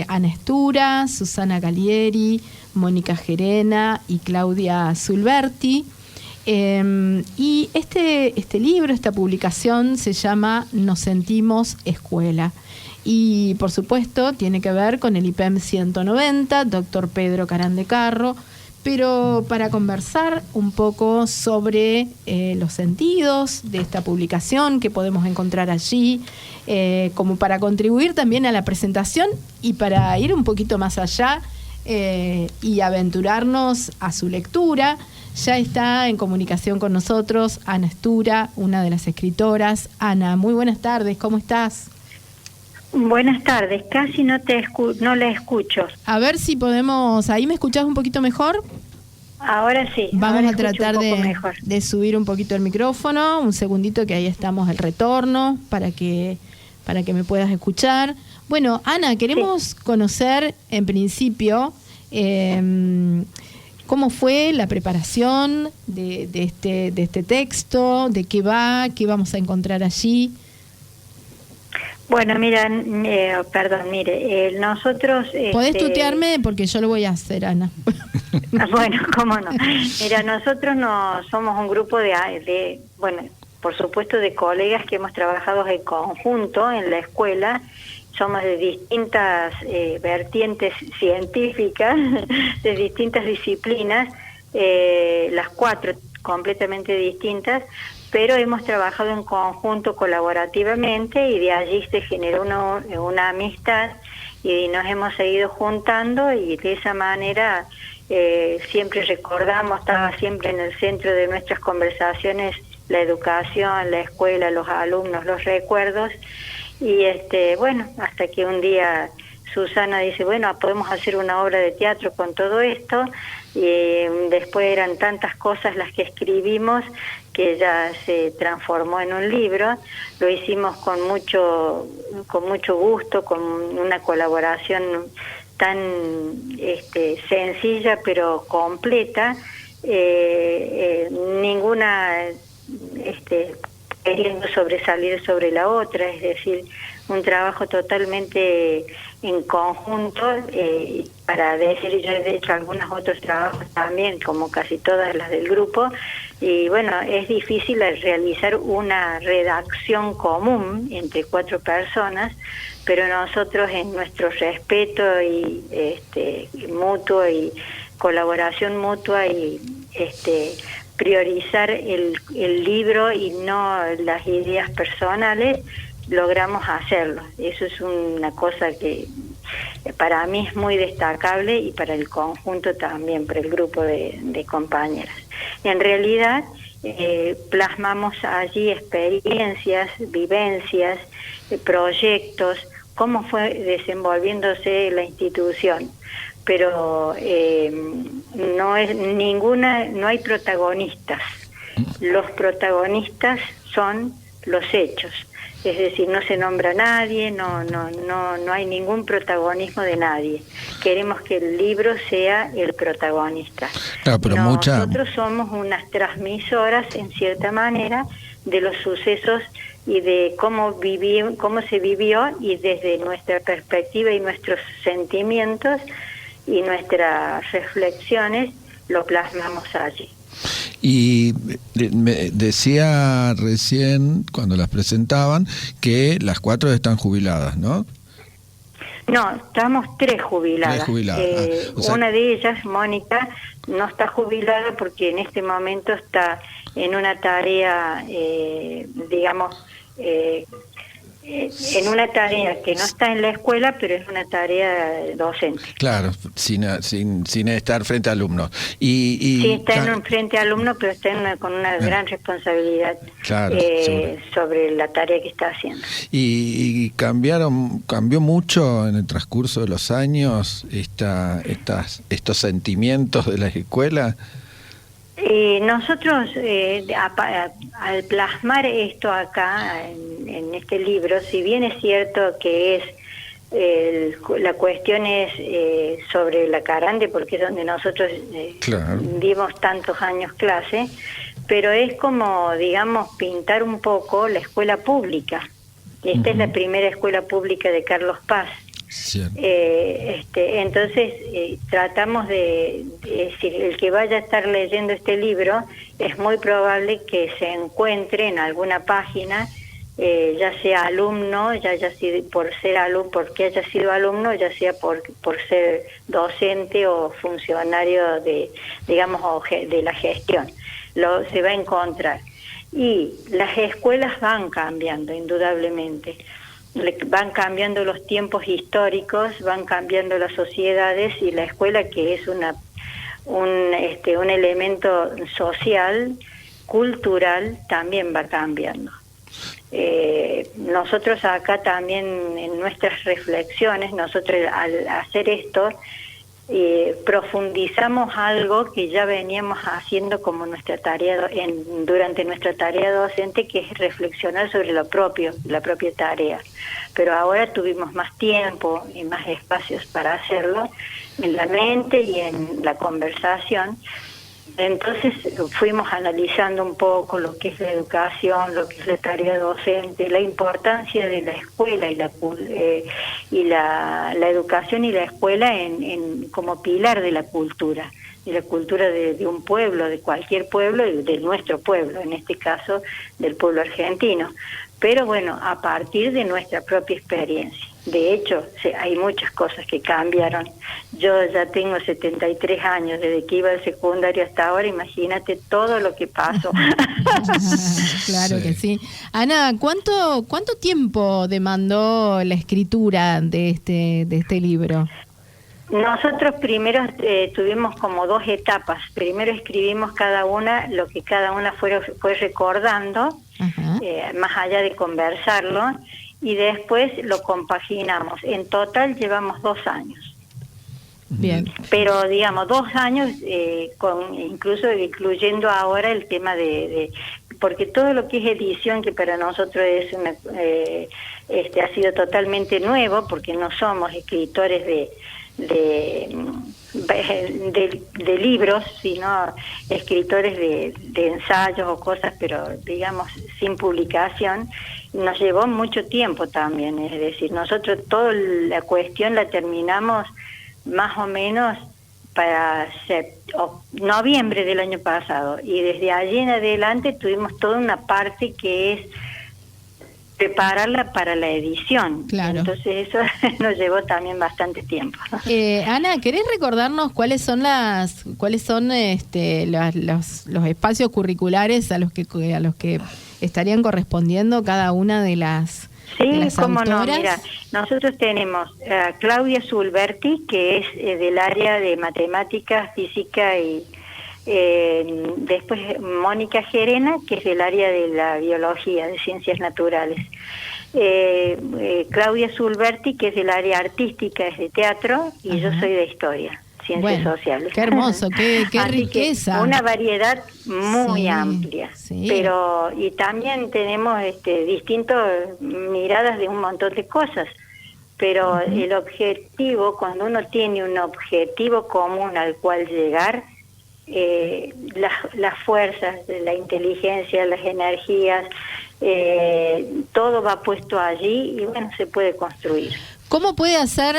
Ana Estura, Susana Galieri, Mónica Gerena y Claudia Zulberti. Y este libro, esta publicación se llama Nos sentimos escuela. Y por supuesto tiene que ver con el IPEM 190, doctor Pedro Carán de Carro, pero para conversar un poco sobre los sentidos de esta publicación que podemos encontrar allí, como para contribuir también a la presentación y para ir un poquito más allá y aventurarnos a su lectura. Ya está en comunicación con nosotros Ana Estura, una de las escritoras. Ana, muy buenas tardes, ¿cómo estás? Buenas tardes, casi no la escucho. A ver si podemos, ¿ahí me escuchás un poquito mejor? Ahora sí. Vamos a tratar de subir un poquito el micrófono, un segundito que ahí estamos el retorno para que me puedas escuchar. Bueno, Ana, queremos conocer en principio cómo fue la preparación de este texto, de qué va, qué vamos a encontrar allí. Bueno, mira, nosotros... Podés tutearme porque yo lo voy a hacer, Ana. Bueno, cómo no. Mira, nosotros no somos un grupo de, por supuesto, de colegas que hemos trabajado en conjunto en la escuela. Somos de distintas vertientes científicas, de distintas disciplinas, las cuatro completamente distintas, pero hemos trabajado en conjunto colaborativamente y de allí se generó una amistad y nos hemos seguido juntando y de esa manera siempre recordamos, estaba siempre en el centro de nuestras conversaciones la educación, la escuela, los alumnos, los recuerdos y hasta que un día Susana dice, podemos hacer una obra de teatro con todo esto y después eran tantas cosas las que escribimos que ya se transformó en un libro. Lo hicimos con mucho gusto, con una colaboración tan sencilla pero completa, ninguna queriendo sobresalir sobre la otra, es decir, un trabajo totalmente en conjunto, para decir, yo he hecho algunos otros trabajos también, como casi todas las del grupo, y es difícil realizar una redacción común entre 4 personas, pero nosotros en nuestro respeto y mutuo y colaboración mutua y priorizar el libro y no las ideas personales, logramos hacerlo. Eso es una cosa que para mí es muy destacable y para el conjunto también, para el grupo de compañeras. En realidad plasmamos allí experiencias, vivencias, proyectos, cómo fue desenvolviéndose la institución, pero no hay protagonistas. Los protagonistas son los hechos. Es decir, no se nombra a nadie, no hay ningún protagonismo de nadie. Queremos que el libro sea el protagonista. Claro, pero nosotros somos unas transmisoras, en cierta manera, de los sucesos y de cómo se vivió, y desde nuestra perspectiva y nuestros sentimientos y nuestras reflexiones lo plasmamos allí. Y me decía recién, cuando las presentaban, que las 4 están jubiladas, ¿no? No, estamos 3 jubiladas. 3 jubiladas. Una de ellas, Mónica, no está jubilada porque en este momento está en una tarea, en una tarea que no está en la escuela, pero es una tarea docente. Claro, sin estar frente a alumnos. Sí, está en un frente a alumnos, pero está con una gran responsabilidad, claro, sobre la tarea que está haciendo. ¿Y cambió mucho en el transcurso de los años estos sentimientos de la escuela? Nosotros, al plasmar esto acá en este libro, si bien es cierto que es la cuestión es sobre la Carande, porque es donde nosotros dimos tantos años clase, pero es como, digamos, pintar un poco la escuela pública. Esta es la primera escuela pública de Carlos Paz. Entonces tratamos de decir, el que vaya a estar leyendo este libro es muy probable que se encuentre en alguna página, ya sea alumno, ya haya sido porque haya sido alumno, ya sea por ser docente o funcionario de la gestión, se va a encontrar. Y las escuelas van cambiando, indudablemente. Van cambiando los tiempos históricos, van cambiando las sociedades, y la escuela, que es un elemento social, cultural, también va cambiando. Nosotros acá también, en nuestras reflexiones, nosotros al hacer esto, profundizamos algo que ya veníamos haciendo como nuestra tarea durante nuestra tarea docente, que es reflexionar sobre la propia tarea. Pero ahora tuvimos más tiempo y más espacios para hacerlo en la mente y en la conversación. Entonces fuimos analizando un poco lo que es la educación, lo que es la tarea docente, la importancia de la escuela y la educación y la escuela como pilar de la cultura de un pueblo, de cualquier pueblo y de nuestro pueblo, en este caso del pueblo argentino. Pero bueno, a partir de nuestra propia experiencia. De hecho, hay muchas cosas que cambiaron. Yo ya tengo 73 años, desde que iba al secundario hasta ahora, imagínate todo lo que pasó. Claro que sí. Ana, ¿cuánto tiempo demandó la escritura de este libro? Nosotros primero tuvimos como 2 etapas. Primero escribimos cada una, lo que cada una fue recordando, más allá de conversarlo, y después lo compaginamos. En total llevamos 2 años. Bien. Pero digamos 2 años, incluso incluyendo ahora el tema porque todo lo que es edición, que para nosotros es ha sido totalmente nuevo, porque no somos escritores de libros, sino escritores de ensayos o cosas, pero digamos sin publicación. Nos llevó mucho tiempo también, es decir, nosotros toda la cuestión la terminamos más o menos para noviembre del año pasado, y desde allí en adelante tuvimos toda una parte que es prepararla para la edición. Claro. Entonces eso nos llevó también bastante tiempo. Ana, ¿querés recordarnos cuáles son los espacios curriculares a los que estarían correspondiendo cada una de las cómo autoras? No, mira, nosotros tenemos a Claudia Sulberti, que es del área de matemáticas, física y después Mónica Gerena, que es del área de la biología, de ciencias naturales. Claudia Sulberti, que es del área artística, es de teatro, y yo soy de historia, ciencias sociales. Qué hermoso, qué riqueza. Una variedad muy amplia, pero y también tenemos distintas miradas de un montón de cosas. Pero el objetivo, cuando uno tiene un objetivo común al cual llegar, las fuerzas, la inteligencia, las energías, todo va puesto allí y bueno, se puede construir. ¿Cómo puede hacer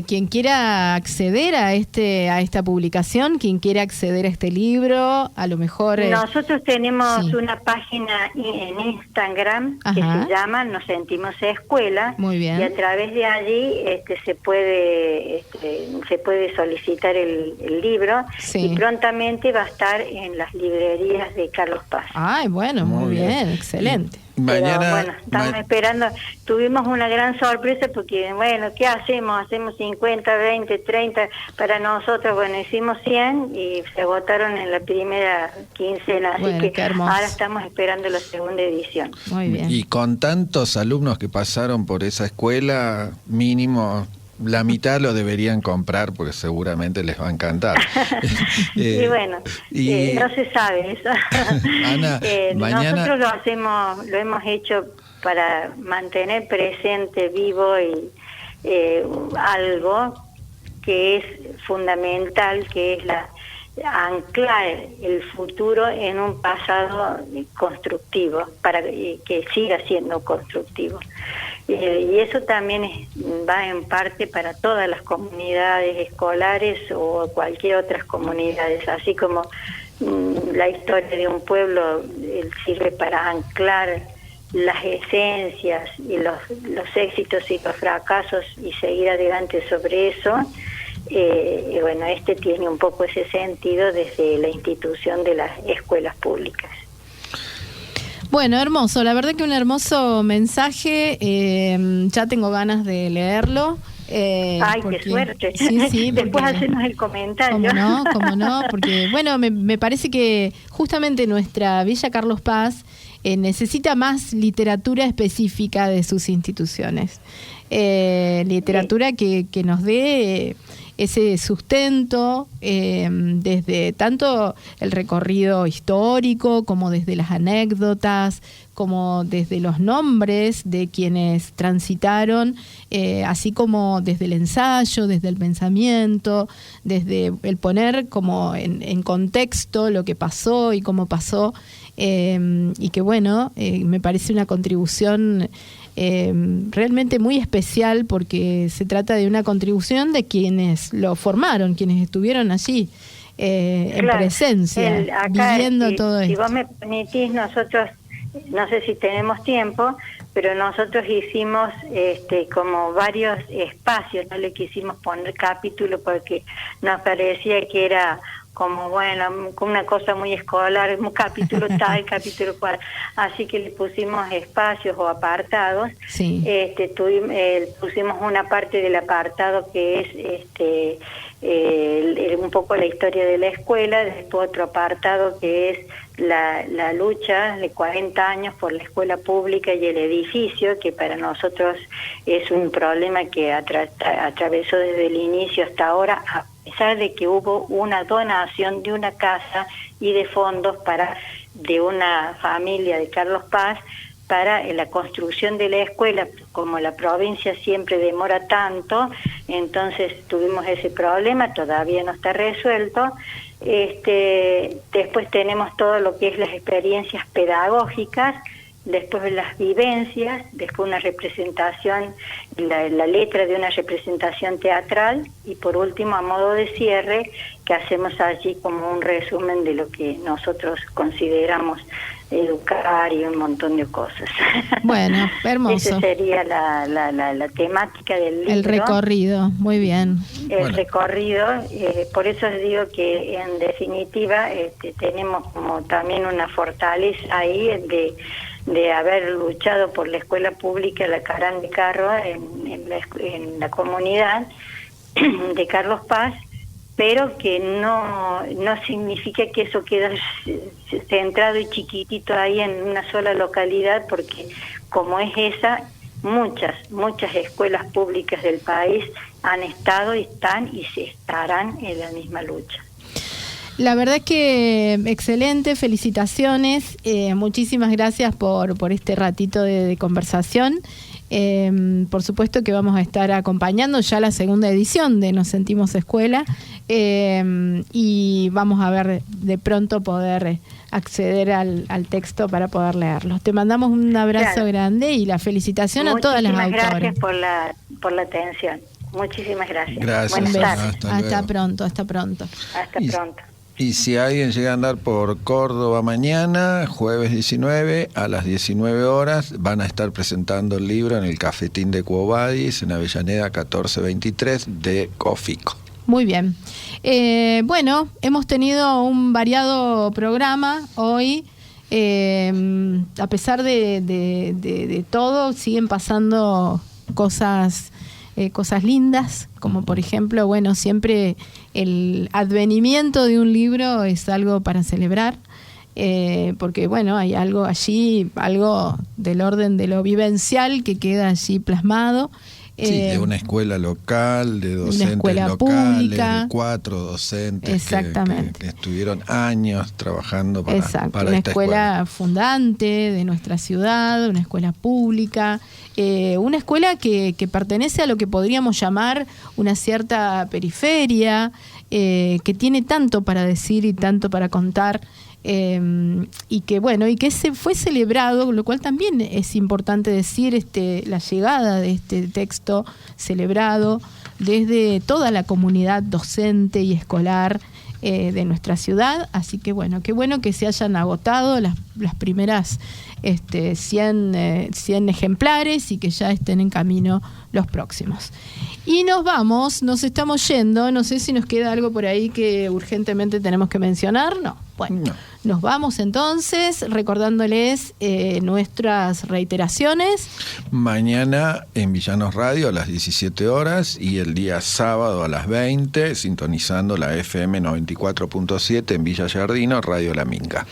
quien quiera acceder a esta publicación, quien quiera acceder a este libro? A lo mejor nosotros tenemos una página en Instagram que se llama Nos Sentimos Escuela. Muy bien. Y a través de allí se puede solicitar el libro, y prontamente va a estar en las librerías de Carlos Paz. Ay, bueno, muy bien, excelente. Mañana, pero bueno, estamos esperando. Tuvimos una gran sorpresa porque, bueno, ¿qué hacemos? Hacemos 50, 20, 30 para nosotros. Bueno, hicimos 100 y se agotaron en la primera quincena, así Bueno, que qué hermoso. ahora estamos esperando la segunda edición. Muy bien. y con tantos alumnos que pasaron por esa escuela, mínimo la mitad lo deberían comprar porque seguramente les va a encantar. Y bueno, no se sabe eso. Ana, mañana... Nosotros lo hemos hecho para mantener presente, vivo y algo que es fundamental, que es anclar el futuro en un pasado constructivo, para que siga siendo constructivo. Y eso también va en parte para todas las comunidades escolares o cualquier otras comunidades, así como la historia de un pueblo sirve para anclar las esencias y los éxitos y los fracasos y seguir adelante sobre eso. Y bueno, tiene un poco ese sentido desde la institución de las escuelas públicas. Bueno, hermoso, la verdad que un hermoso mensaje, ya tengo ganas de leerlo. Ay, porque, qué suerte. Sí, después porque, hacemos el comentario. Cómo no, porque bueno, me parece que justamente nuestra Villa Carlos Paz necesita más literatura específica de sus instituciones. Literatura que nos dé ese sustento desde tanto el recorrido histórico como desde las anécdotas, como desde los nombres de quienes transitaron, así como desde el ensayo, desde el pensamiento, desde el poner como en contexto lo que pasó y cómo pasó, y que bueno, me parece una contribución realmente muy especial, porque se trata de una contribución de quienes lo formaron, quienes estuvieron allí en presencia, viviendo todo esto. Si vos me permitís, nosotros, no sé si tenemos tiempo, pero nosotros hicimos como varios espacios, no le quisimos poner capítulo porque nos parecía que era como una cosa muy escolar, un capítulo tal, capítulo cual, así que le pusimos espacios o apartados. Sí. Pusimos una parte del apartado que es un poco la historia de la escuela, después otro apartado que es la lucha de 40 años por la escuela pública y el edificio, que para nosotros es un problema que atravesó desde el inicio hasta ahora, a pesar de que hubo una donación de una casa y de fondos de una familia de Carlos Paz para la construcción de la escuela. Como la provincia siempre demora tanto, entonces tuvimos ese problema, todavía no está resuelto. Después tenemos todo lo que es las experiencias pedagógicas, después las vivencias, después una representación, la letra de una representación teatral, y por último, a modo de cierre, que hacemos allí como un resumen de lo que nosotros consideramos educar y un montón de cosas. Bueno, hermoso. Esa sería la temática del libro. El recorrido, muy bien. El recorrido, por eso digo que en definitiva tenemos como también una fortaleza ahí de haber luchado por la escuela pública La Carán de Carro en la comunidad de Carlos Paz, pero que no significa que eso queda centrado y chiquitito ahí en una sola localidad, porque como es esa, muchas escuelas públicas del país han estado, están y se estarán en la misma lucha. La verdad es que excelente, felicitaciones, muchísimas gracias por este ratito de conversación. Por supuesto que vamos a estar acompañando ya la segunda edición de Nos Sentimos Escuela, y vamos a ver de pronto poder acceder al texto para poder leerlo. Te mandamos un abrazo grande y la felicitación a todas las autoras. Gracias por la atención. Muchísimas gracias. Gracias. Buenas tardes. Hasta pronto. Hasta pronto. Y si alguien llega a andar por Córdoba mañana, jueves 19, a las 19 horas, van a estar presentando el libro en el Cafetín de Quo Vadis, en Avellaneda 1423 de Cofico. Muy bien. Bueno, hemos tenido un variado programa hoy. A pesar de todo, siguen pasando cosas lindas, como por ejemplo, bueno, siempre el advenimiento de un libro es algo para celebrar, porque bueno, hay algo allí, algo del orden de lo vivencial que queda allí plasmado. Sí, de una escuela local, de docentes locales, pública, de 4 docentes que estuvieron años trabajando para una esta escuela fundante de nuestra ciudad, una escuela pública, una escuela que pertenece a lo que podríamos llamar una cierta periferia, que tiene tanto para decir y tanto para contar. Y que se fue celebrado, lo cual también es importante decir, la llegada de este texto celebrado desde toda la comunidad docente y escolar de nuestra ciudad. Así que bueno, qué bueno que se hayan agotado las primeras 100 ejemplares y que ya estén en camino los próximos. Y nos estamos yendo, no sé si nos queda algo por ahí que urgentemente tenemos que mencionar, no. Bueno, nos vamos entonces recordándoles nuestras reiteraciones. Mañana en Villanos Radio a las 17 horas y el día sábado a las 20, sintonizando la FM 94.7 en Villa Giardino, Radio La Minga.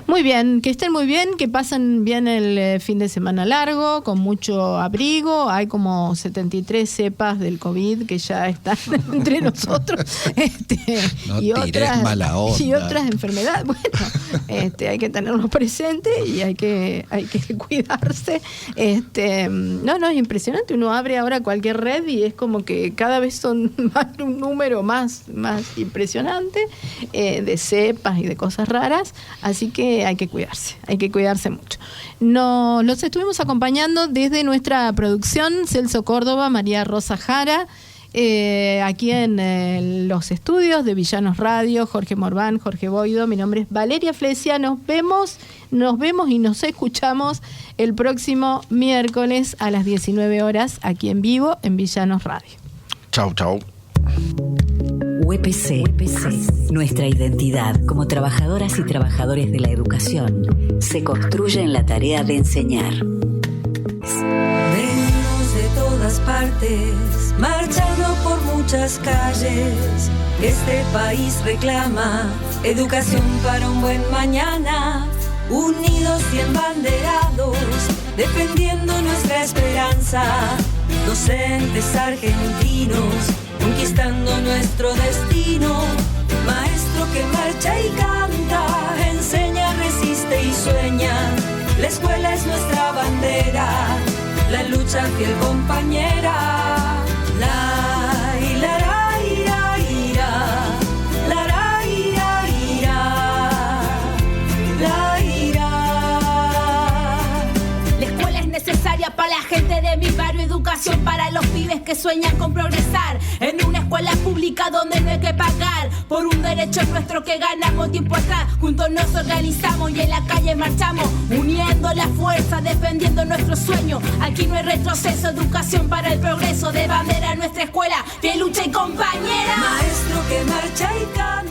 Muy bien, que estén muy bien, que pasen bien el fin de semana largo, con mucho abrigo. Hay como 73 cepas del COVID que ya están entre nosotros. No tires mala onda. Y otras enfermedades. Bueno, hay que tenerlo presente y hay que cuidarse. No, es impresionante. Uno abre ahora cualquier red y es como que cada vez son un número más impresionante de cepas y de cosas raras. Así que hay que cuidarse mucho. Los estuvimos acompañando desde nuestra producción, Celso Córdoba, María Rosa Jara, aquí en los estudios de Villanos Radio, Jorge Morván, Jorge Boido. Mi nombre es Valeria Flesia. Nos vemos y nos escuchamos el próximo miércoles a las 19 horas aquí en vivo en Villanos Radio. Chau. UPC, nuestra identidad como trabajadoras y trabajadores de la educación, se construye en la tarea de enseñar. Venimos de todas partes, marchando por muchas calles. Este país reclama educación para un buen mañana, unidos y embanderados, defendiendo nuestra esperanza. Docentes argentinos, conquistando nuestro destino. Maestro que marcha y canta, enseña, resiste y sueña. La escuela es nuestra bandera, la lucha fiel compañera. La ira, ira, ira, la ira, ira, la ira. La escuela es necesaria para la gente de mi barrio, educación para los pibes que sueñan con progresar en una escuela pública donde no hay que pagar por un derecho nuestro que ganamos tiempo atrás. Juntos nos organizamos y en la calle marchamos, uniendo la fuerza, defendiendo nuestro sueño. Aquí no hay retroceso, educación para el progreso, de bandera nuestra escuela, que lucha y compañera. Maestro que marcha y canta.